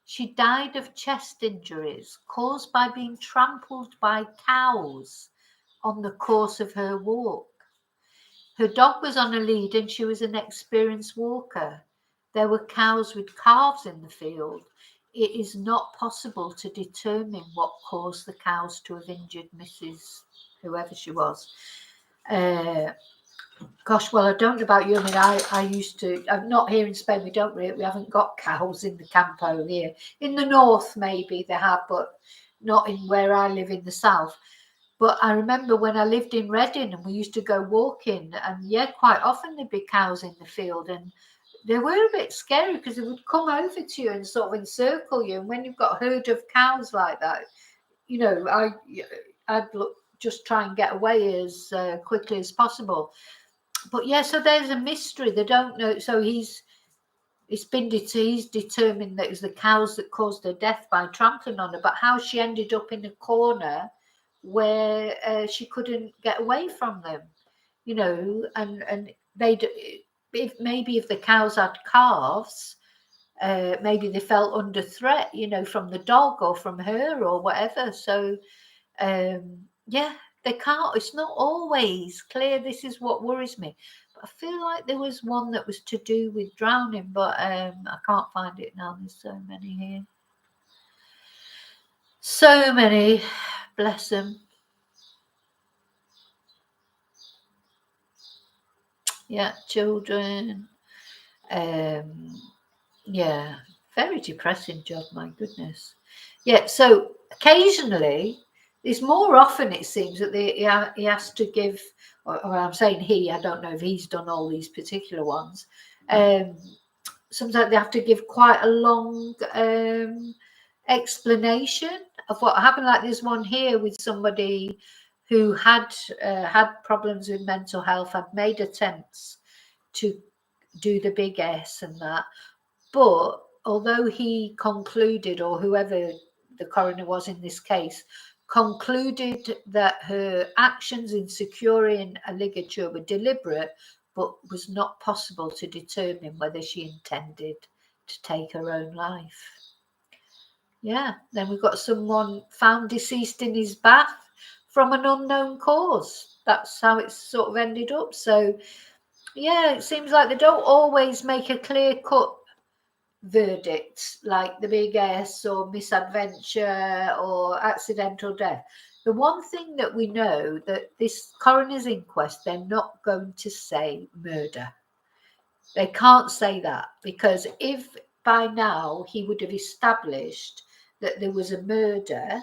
She died of chest injuries caused by being trampled by cows on the course of her walk. Her dog was on a lead and she was an experienced walker. There were cows with calves in the field. It is not possible to determine what caused the cows to have injured Mrs. whoever she was. Gosh, well, I don't know about you. I mean, I used to, I'm not here in Spain, we haven't got cows in the campo here. In the north, maybe they have, but not in where I live in the south. But I remember when I lived in Reading and we used to go walking, and yeah, quite often there'd be cows in the field, and they were a bit scary because they would come over to you and sort of encircle you. And when you've got a herd of cows like that, you know, I'd just try and get away as quickly as possible. But yeah, so there's a mystery. They don't know. So he's determined that it was the cows that caused her death by trampling on her. But how she ended up in a corner where she couldn't get away from them, you know, and if the cows had calves, maybe they felt under threat, you know, from the dog or from her or whatever. So yeah, they can't, it's not always clear. This is what worries me. But I feel like there was one that was to do with drowning, but I can't find it now. There's so many here. So many, bless them. Yeah, children. Yeah, very depressing job, my goodness. Yeah, so occasionally, it's more often it seems that he has to give, or I'm saying he, I don't know if he's done all these particular ones. Sometimes they have to give quite a long explanation of what happened. Like there's one here with somebody who had problems with mental health, had made attempts to do the big S and that. But although he concluded, or whoever the coroner was in this case, concluded that her actions in securing a ligature were deliberate, but was not possible to determine whether she intended to take her own life. Yeah, then we've got someone found deceased in his bath from an unknown cause. That's how it's sort of ended up. So, yeah, it seems like they don't always make a clear-cut verdict, like the big S or misadventure or accidental death. The one thing that we know that this coroner's inquest, they're not going to say murder. They can't say that, because if by now he would have established that there was a murder,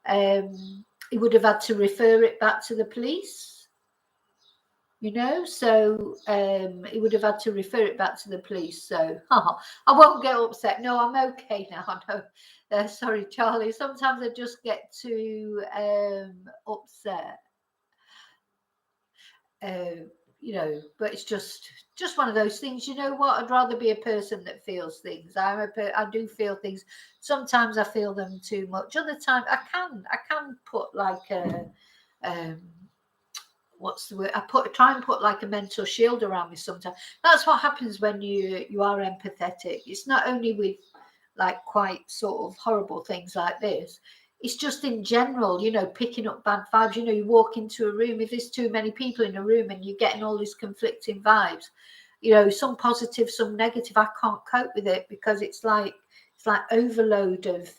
he would have had to refer it back to the police. You know, so he would have had to refer it back to the police. So I won't get upset. No, I'm okay now. No, sorry, Charlie. Sometimes I just get too upset. You know, but it's just one of those things. You know what? I'd rather be a person that feels things. I do feel things. Sometimes I feel them too much. Other times I can put like a what's the word? Try and put like a mental shield around me sometimes. That's what happens when you are empathetic. It's not only with like quite sort of horrible things like this. It's just in general, you know, picking up bad vibes. You know, you walk into a room, if there's too many people in a room and you're getting all these conflicting vibes, you know, some positive, some negative. I can't cope with it because it's like overload of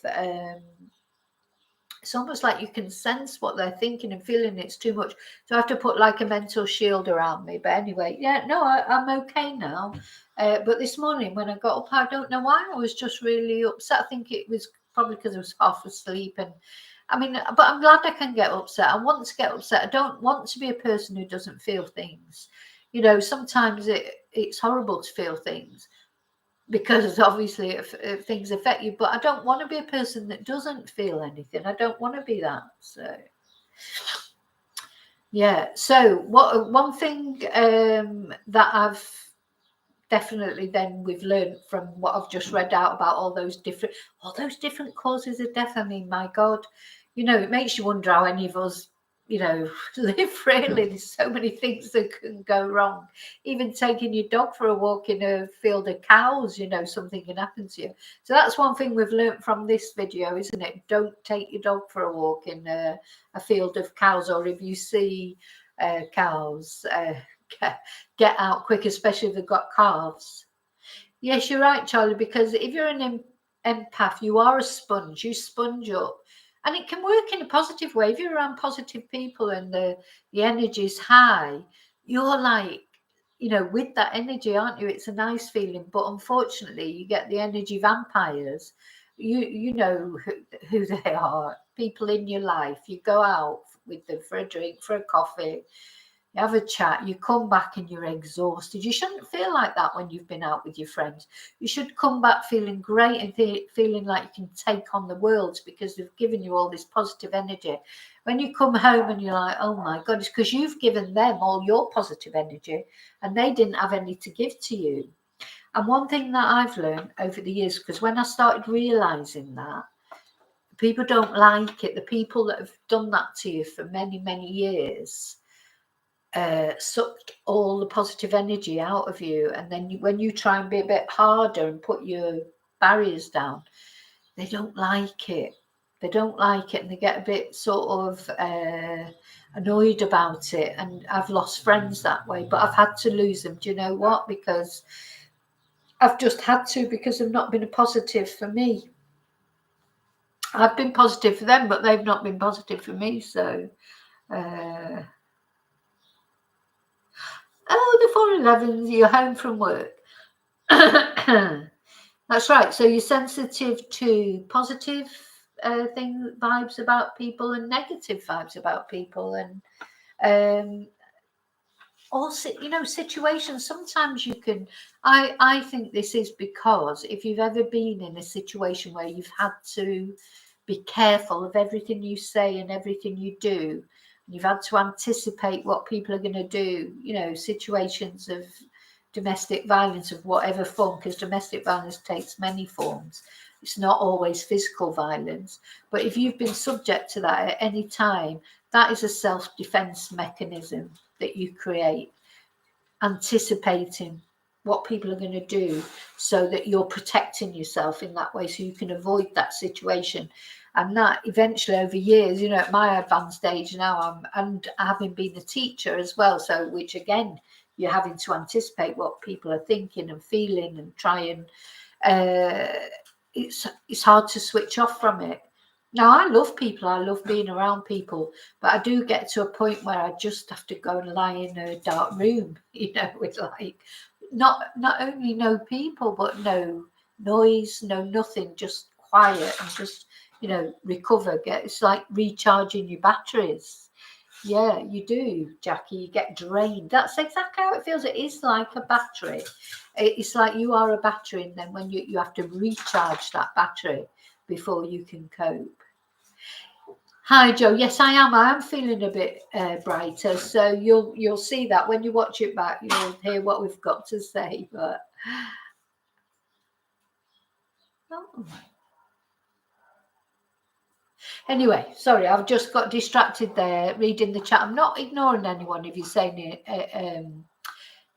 it's almost like you can sense what they're thinking and feeling. It's too much. So I have to put like a mental shield around me. But anyway, yeah, no, I'm okay now. But this morning when I got up, I don't know why, I was just really upset. I think it was probably because I was half asleep. And I mean, but I'm glad I can get upset. I want to get upset. I don't want to be a person who doesn't feel things. You know, sometimes it's horrible to feel things. because obviously if things affect you. But I don't want to be a person that doesn't feel anything. I don't want to be that. So yeah. So one thing that I've definitely then we've learned from what I've just read out about all those different causes of death. I mean, my God, it makes you wonder how any of us, live. Really, there's so many things that can go wrong. Even taking your dog for a walk in a field of cows, something can happen to you. So that's one thing we've learned from this video, isn't it? Don't take your dog for a walk in a field of cows, or if you see cows, get out quick, especially if they've got calves. Yes, you're right, Charlie, because if you're an empath, you are a sponge. You sponge up. And it can work in a positive way. If you're around positive people and the energy is high, you're like, with that energy, aren't you? It's a nice feeling. But unfortunately, you get the energy vampires. You know who they are. People in your life. You go out with them for a drink, for a coffee. You have a chat, you come back and you're exhausted. You shouldn't feel like that when you've been out with your friends. You should come back feeling great and feeling like you can take on the world because they've given you all this positive energy. When you come home and you're like, oh my God, it's because you've given them all your positive energy and they didn't have any to give to you. And one thing that I've learned over the years, because when I started realizing that, people don't like it. The people that have done that to you for many, many years sucked all the positive energy out of you, and then when you try and be a bit harder and put your barriers down, they don't like it. And they get a bit sort of annoyed about it. And I've lost friends that way, but I've had to lose them. Do you know what? Because I've just had to, because they've not been a positive for me. I've been positive for them, but they've not been positive for me. So the 411s, you're home from work. That's right. So you're sensitive to positive vibes about people and negative vibes about people, and also, situations. Sometimes you can. I think this is because if you've ever been in a situation where you've had to be careful of everything you say and everything you do, you've had to anticipate what people are going to do, situations of domestic violence of whatever form, because domestic violence takes many forms. It's not always physical violence. But if you've been subject to that at any time, that is a self-defense mechanism that you create, anticipating what people are going to do so that you're protecting yourself in that way so you can avoid that situation. And that eventually over years, at my advanced age now, and having been a teacher as well, so which again, you're having to anticipate what people are thinking and feeling and try and it's hard to switch off from it. Now, I love people. I love being around people, but I do get to a point where I just have to go and lie in a dark room, with like not only no people, but no noise, no nothing, just quiet and just, recover. It's like recharging your batteries. Yeah, you do, Jackie. You get drained. That's exactly how it feels. It is like a battery. It's like you are a battery, and then when you have to recharge that battery before you can cope. Hi, Joe. Yes, I am. I am feeling a bit brighter. So you'll see that when you watch it back, you'll hear what we've got to say. But anyway, sorry, I've just got distracted there reading the chat. I'm not ignoring anyone if you're saying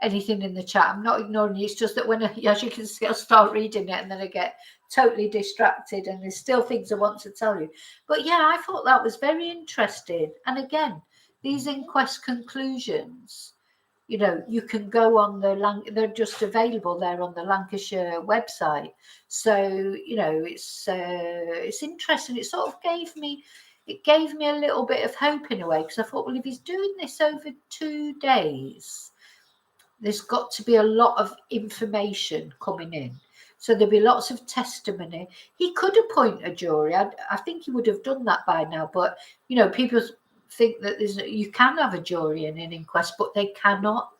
anything in the chat. I'm not ignoring you. It's just that when, as you can see, I'll start reading it and then I get totally distracted and there's still things I want to tell you. But yeah, I thought that was very interesting. And again, these inquest conclusions, you can go on they're just available there on the Lancashire website. So, it's interesting. It sort of gave me a little bit of hope in a way, because I thought, well, if he's doing this over 2 days, there's got to be a lot of information coming in. So there'll be lots of testimony. He could appoint a jury. I think he would have done that by now. But, people think that you can have a jury in an inquest, but they cannot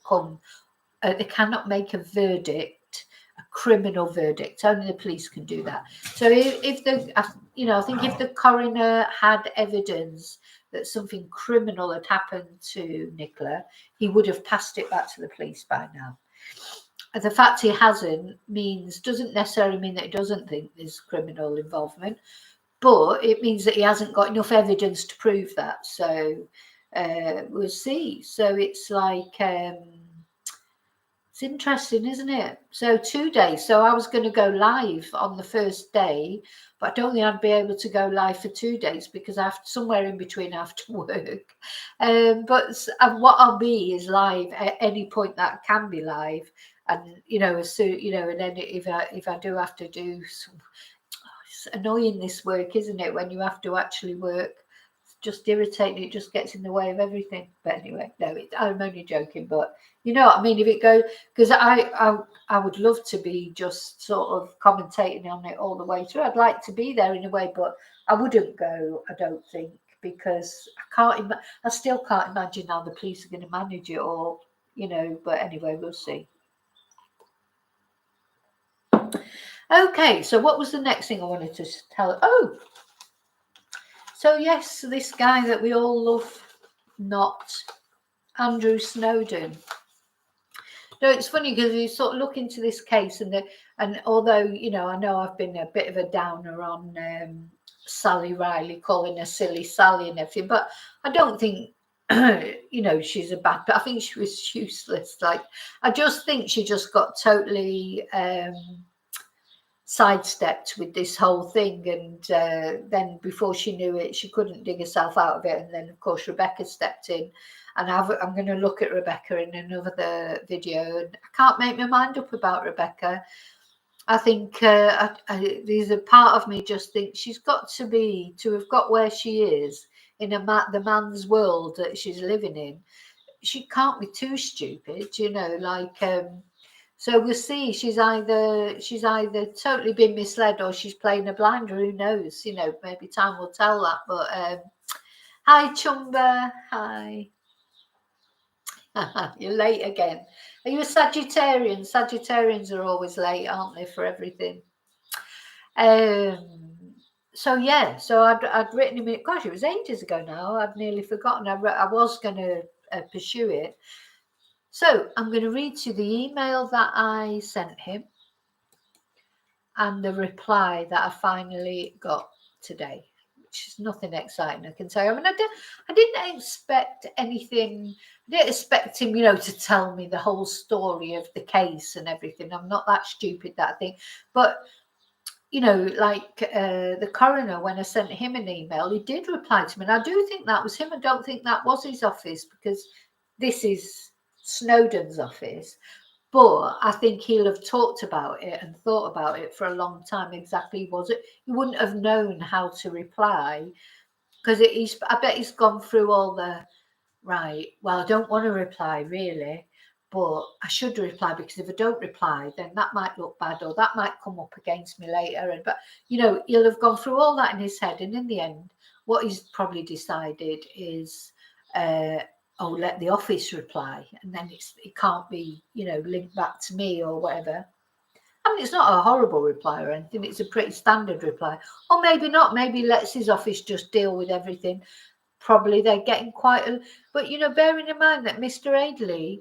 they cannot make a verdict, a criminal verdict. Only the police can do that. So if the, I think if the coroner had evidence that something criminal had happened to Nicola, he would have passed it back to the police by now. The fact he hasn't doesn't necessarily mean that he doesn't think there's criminal involvement, but it means that he hasn't got enough evidence to prove that. So we'll see. So it's like, it's interesting, isn't it? So 2 days. So I was going to go live on the first day, but I don't think I'd be able to go live for 2 days because I have somewhere in between I have to work. But what I'll be is live at any point that I can be live. And, as soon, and then if I do have to do some, it's annoying this work, isn't it? When you have to actually work, it's just irritating. It just gets in the way of everything. But anyway, no, I'm only joking. But you know what I mean? If it goes, because I would love to be just sort of commentating on it all the way through. I'd like to be there in a way, but I wouldn't go, I don't think, because I still can't imagine how the police are going to manage it all, but anyway, we'll see. Okay, so what was the next thing I wanted to tell? Oh, so yes, this guy that we all love, not Andrew Snowden. No, it's funny because you sort of look into this case, and although I know I've been a bit of a downer on Sally Riley, calling her silly Sally and everything, but I don't think she's a bad. But I think she was useless. Like, I just think she just got totally sidestepped with this whole thing, and then before she knew it, she couldn't dig herself out of it. And then of course Rebecca stepped in, and I'm going to look at Rebecca in another video, and I can't make my mind up about Rebecca. I think there's a part of me just thinks she's got to have got where she is in the man's world that she's living in. She can't be too stupid, so we'll see. She's either totally been misled or she's playing a blinder. Who knows? Maybe time will tell that. But hi, Chumba. Hi. You're late again. Are you a Sagittarian? Sagittarians are always late, aren't they, for everything? So yeah. So I'd written him. Gosh, it was ages ago now. I'd nearly forgotten. I was going to pursue it. So I'm going to read you the email that I sent him and the reply that I finally got today, which is nothing exciting, I can tell you. I mean, I didn't expect anything. I didn't expect him, to tell me the whole story of the case and everything. I'm not that stupid, that thing. But, the coroner, when I sent him an email, he did reply to me. And I do think that was him. I don't think that was his office, because this is Snowden's office. But I think he'll have talked about it and thought about it for a long time. Exactly, was it? He wouldn't have known how to reply, because I bet he's gone through all the right. Well, I don't want to reply really, but I should reply, because if I don't reply, then that might look bad, or that might come up against me later. But he'll have gone through all that in his head, and in the end, what he's probably decided is, let the office reply, and then it can't be linked back to me or whatever. I mean, it's not a horrible reply or anything. It's a pretty standard reply. Or maybe not. Maybe lets his office just deal with everything. Probably they're getting quite a... But, bearing in mind that Mr. Aidley,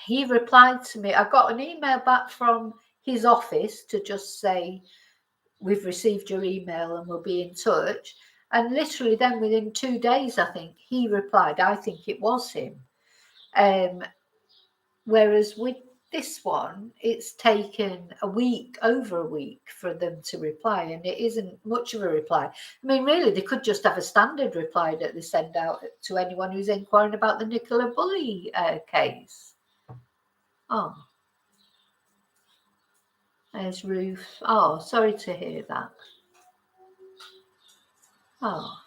he replied to me. I got an email back from his office to just say, we've received your email and we'll be in touch. And literally then within 2 days, I think, he replied. I think it was him. Whereas with this one, it's taken over a week for them to reply, and it isn't much of a reply. I mean, really, they could just have a standard reply that they send out to anyone who's inquiring about the Nicola Bulley case. Oh, there's Ruth. Oh, sorry to hear that. Oh.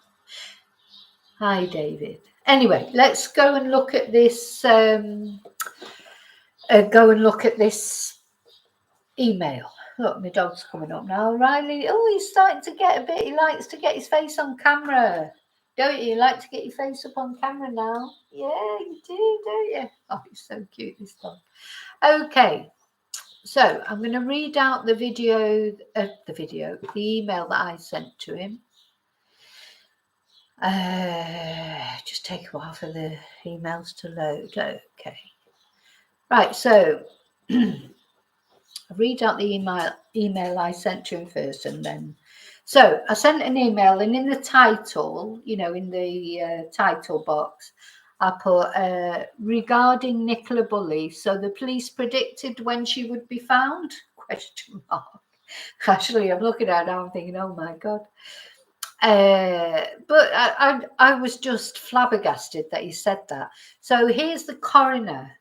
Hi, David. Anyway, let's go and look at this. Email. Look, my dog's coming up now. Riley. Oh, he's starting to get a bit. He likes to get his face on camera. Don't you? You like to get your face up on camera now? Yeah, you do, don't you? Oh, he's so cute, this dog. Okay. So I'm going to read out the email that I sent to him. Just take a while for the emails to load. Okay. Right, so I'll read out the email I sent to him first, and then. So I sent an email, and in the title, in the title box, I put regarding Nicola Bulley. So the police predicted when she would be found? ? Actually, I'm looking at it now, I'm thinking, oh my God. But I was just flabbergasted that he said that. So here's the coroner,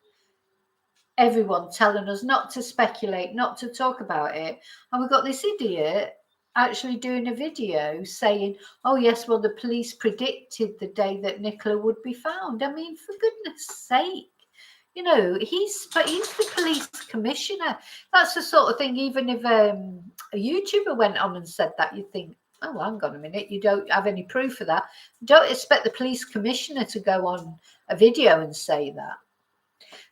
everyone telling us not to speculate, not to talk about it. And we've got this idiot actually doing a video saying, oh yes, well, the police predicted the day that Nicola would be found. I mean, for goodness sake. He's the police commissioner. That's the sort of thing, even if a YouTuber went on and said that, you'd think, oh, hang on a minute, you don't have any proof of that. Don't expect the police commissioner to go on a video and say that.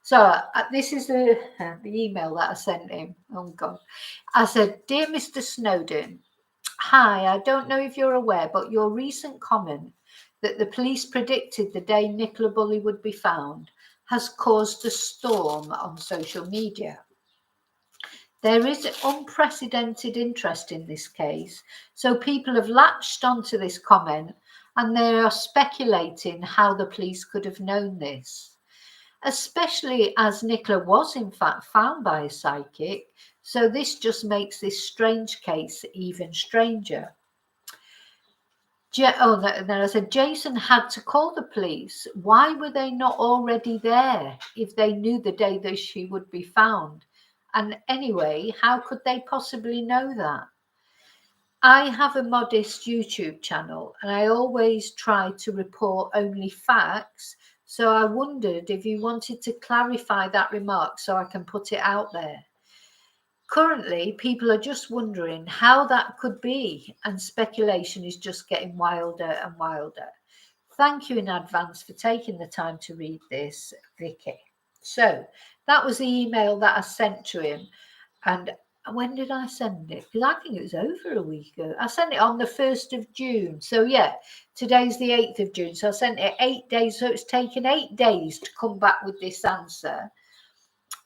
So this is the email that I sent him. Oh, God. I said, Dear Mr. Snowden, hi, I don't know if you're aware, but your recent comment that the police predicted the day Nicola Bulley would be found has caused a storm on social media. There is unprecedented interest in this case, so people have latched onto this comment and they are speculating how the police could have known this, especially as Nicola was in fact found by a psychic, so this just makes this strange case even stranger. Then I said, Jason had to call the police. Why were they not already there if they knew the day that she would be found? And anyway, how could they possibly know that? I have a modest YouTube channel and I always try to report only facts. So I wondered if you wanted to clarify that remark so I can put it out there. Currently, people are just wondering how that could be, and speculation is just getting wilder and wilder. Thank you in advance for taking the time to read this, Vicky. So that was the email that I sent to him. And when did I send it? Because I think it was over a week ago. I sent it on the 1st of June. So yeah, today's the 8th of June. So I sent it 8 days. So it's taken 8 days to come back with this answer,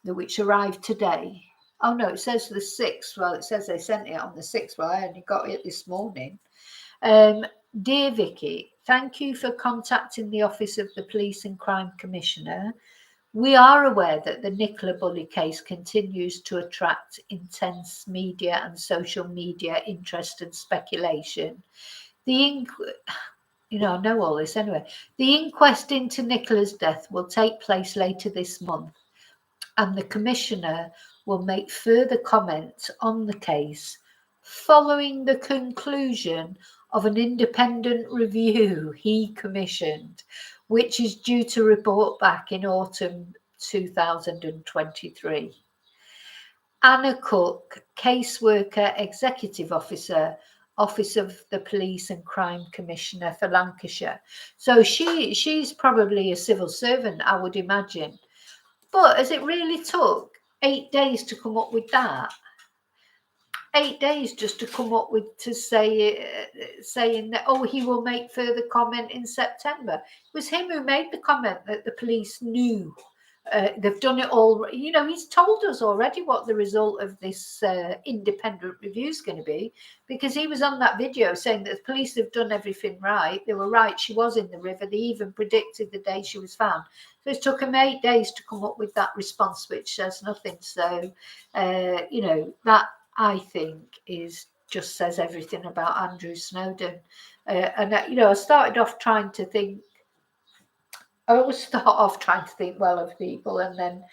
which arrived today. Oh, no, it says the 6th. Well, it says they sent it on the 6th. Well, I only got it this morning. Dear Vicky, thank you for contacting the Office of the Police and Crime Commissioner. We are aware that the Nicola Bulley case continues to attract intense media and social media interest and speculation. I know all this anyway. The inquest into Nicola's death will take place later this month, and the Commissioner will make further comments on the case following the conclusion of an independent review he commissioned, which is due to report back in autumn 2023. Anna Cook, caseworker, executive officer, Office of the Police and Crime Commissioner for Lancashire. So she's probably a civil servant, I would imagine. But as it really took 8 days to come up with that, 8 days just to come up with saying that, oh, he will make further comment in September. It was him who made the comment that the police knew. They've done it all. He's told us already what the result of this independent review is going to be, because he was on that video saying that the police have done everything right. They were right. She was in the river. They even predicted the day she was found. So it took him 8 days to come up with that response, which says nothing. So, that I think just says everything about Andrew Snowden. I started off trying to think. I always start off trying to think well of people, and then,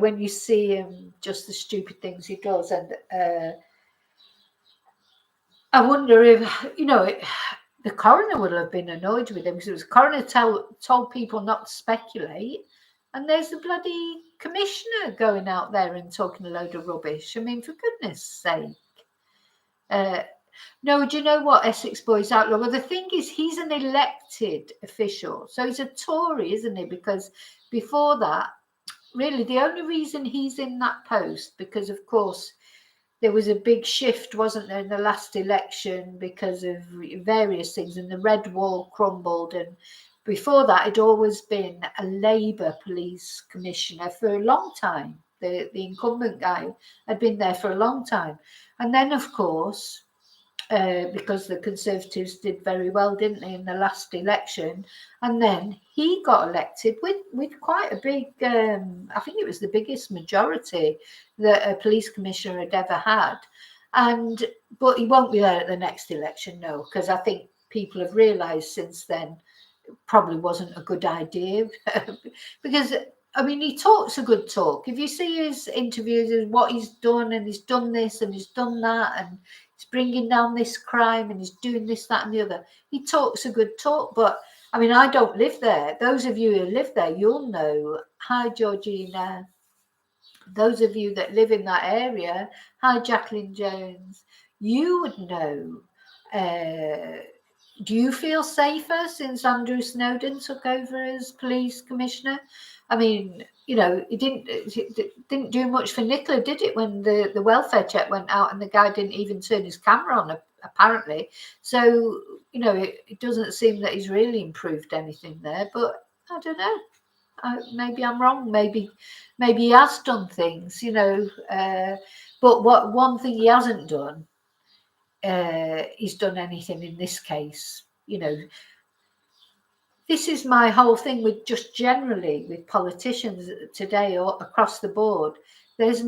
when you see him, just the stupid things he does, and I wonder if, the coroner would have been annoyed with him, because it was coroner told people not to speculate, and there's the bloody commissioner going out there and talking a load of rubbish. I mean, for goodness sake. No, do you know what, Essex Boys Outlaw? Well, the thing is, he's an elected official. So he's a Tory, isn't he? Because before that, really the only reason he's in that post, because of course there was a big shift, wasn't there, in the last election because of various things, and the red wall crumbled. And before that, it'd always been a Labour police commissioner for a long time. The incumbent guy had been there for a long time. And then, of course, because the Conservatives did very well, didn't they, in the last election? And then he got elected with quite a big, I think it was the biggest majority that a police commissioner had ever had. But he won't be there at the next election, no, because I think people have realised since then it probably wasn't a good idea. Because I mean, he talks a good talk. If you see his interviews and what he's done, and he's done this and he's done that, and he's bringing down this crime and he's doing this, that, and the other, he talks a good talk. But I mean, I don't live there. Those of you who live there, you'll know. Hi, Georgina. Those of you that live in that area, hi, Jacqueline Jones. You would know. Do you feel safer since Andrew Snowden took over as police commissioner? I mean, you know, it didn't do much for Nicola, did it, when the welfare check went out and the guy didn't even turn his camera on, apparently. So, you know, it doesn't seem that he's really improved anything there. But I don't know. Maybe I'm wrong. Maybe he has done things, you know. But one thing he hasn't done, he's done anything in this case, you know. This is my whole thing with just generally with politicians today or across the board. There's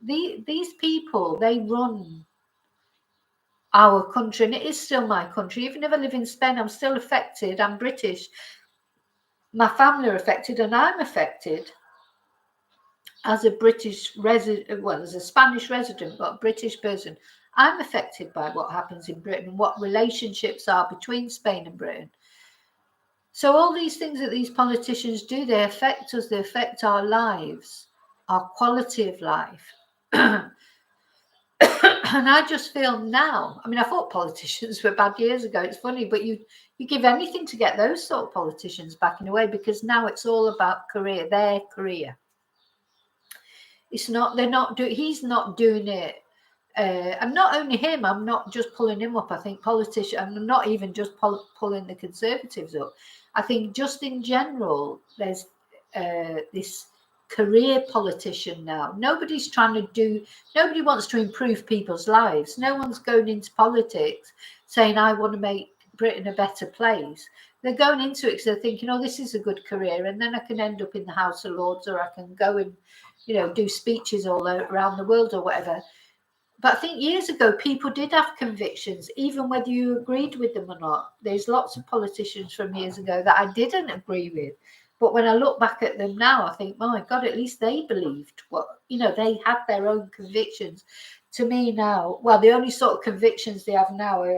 these people, they run our country, and it is still my country. Even if I live in Spain, I'm still affected. I'm British. My family are affected, and I'm affected as a British resident, well, as a Spanish resident, but a British person. I'm affected by what happens in Britain and what relationships are between Spain and Britain. So all these things that these politicians do, they affect us, they affect our lives, our quality of life. And I just feel now, I mean, I thought politicians were bad years ago. It's funny, but you give anything to get those sort of politicians back in a way, because now it's all about career, their career. It's not, he's not doing it. And not only him, I'm not just pulling him up. I think politicians, I'm not even just pulling the Conservatives up. I think just in general, there's this career politician now. Nobody wants to improve people's lives. No one's going into politics saying, I want to make Britain a better place. They're going into it because they're thinking, oh, this is a good career, and then I can end up in the House of Lords, or I can go and, you know, do speeches all around the world or whatever. But I think years ago, people did have convictions, even whether you agreed with them or not. There's lots of politicians from years ago that I didn't agree with. But when I look back at them now, I think, my God, at least they believed what, you know, they had their own convictions. To me now, well, the only sort of convictions they have now are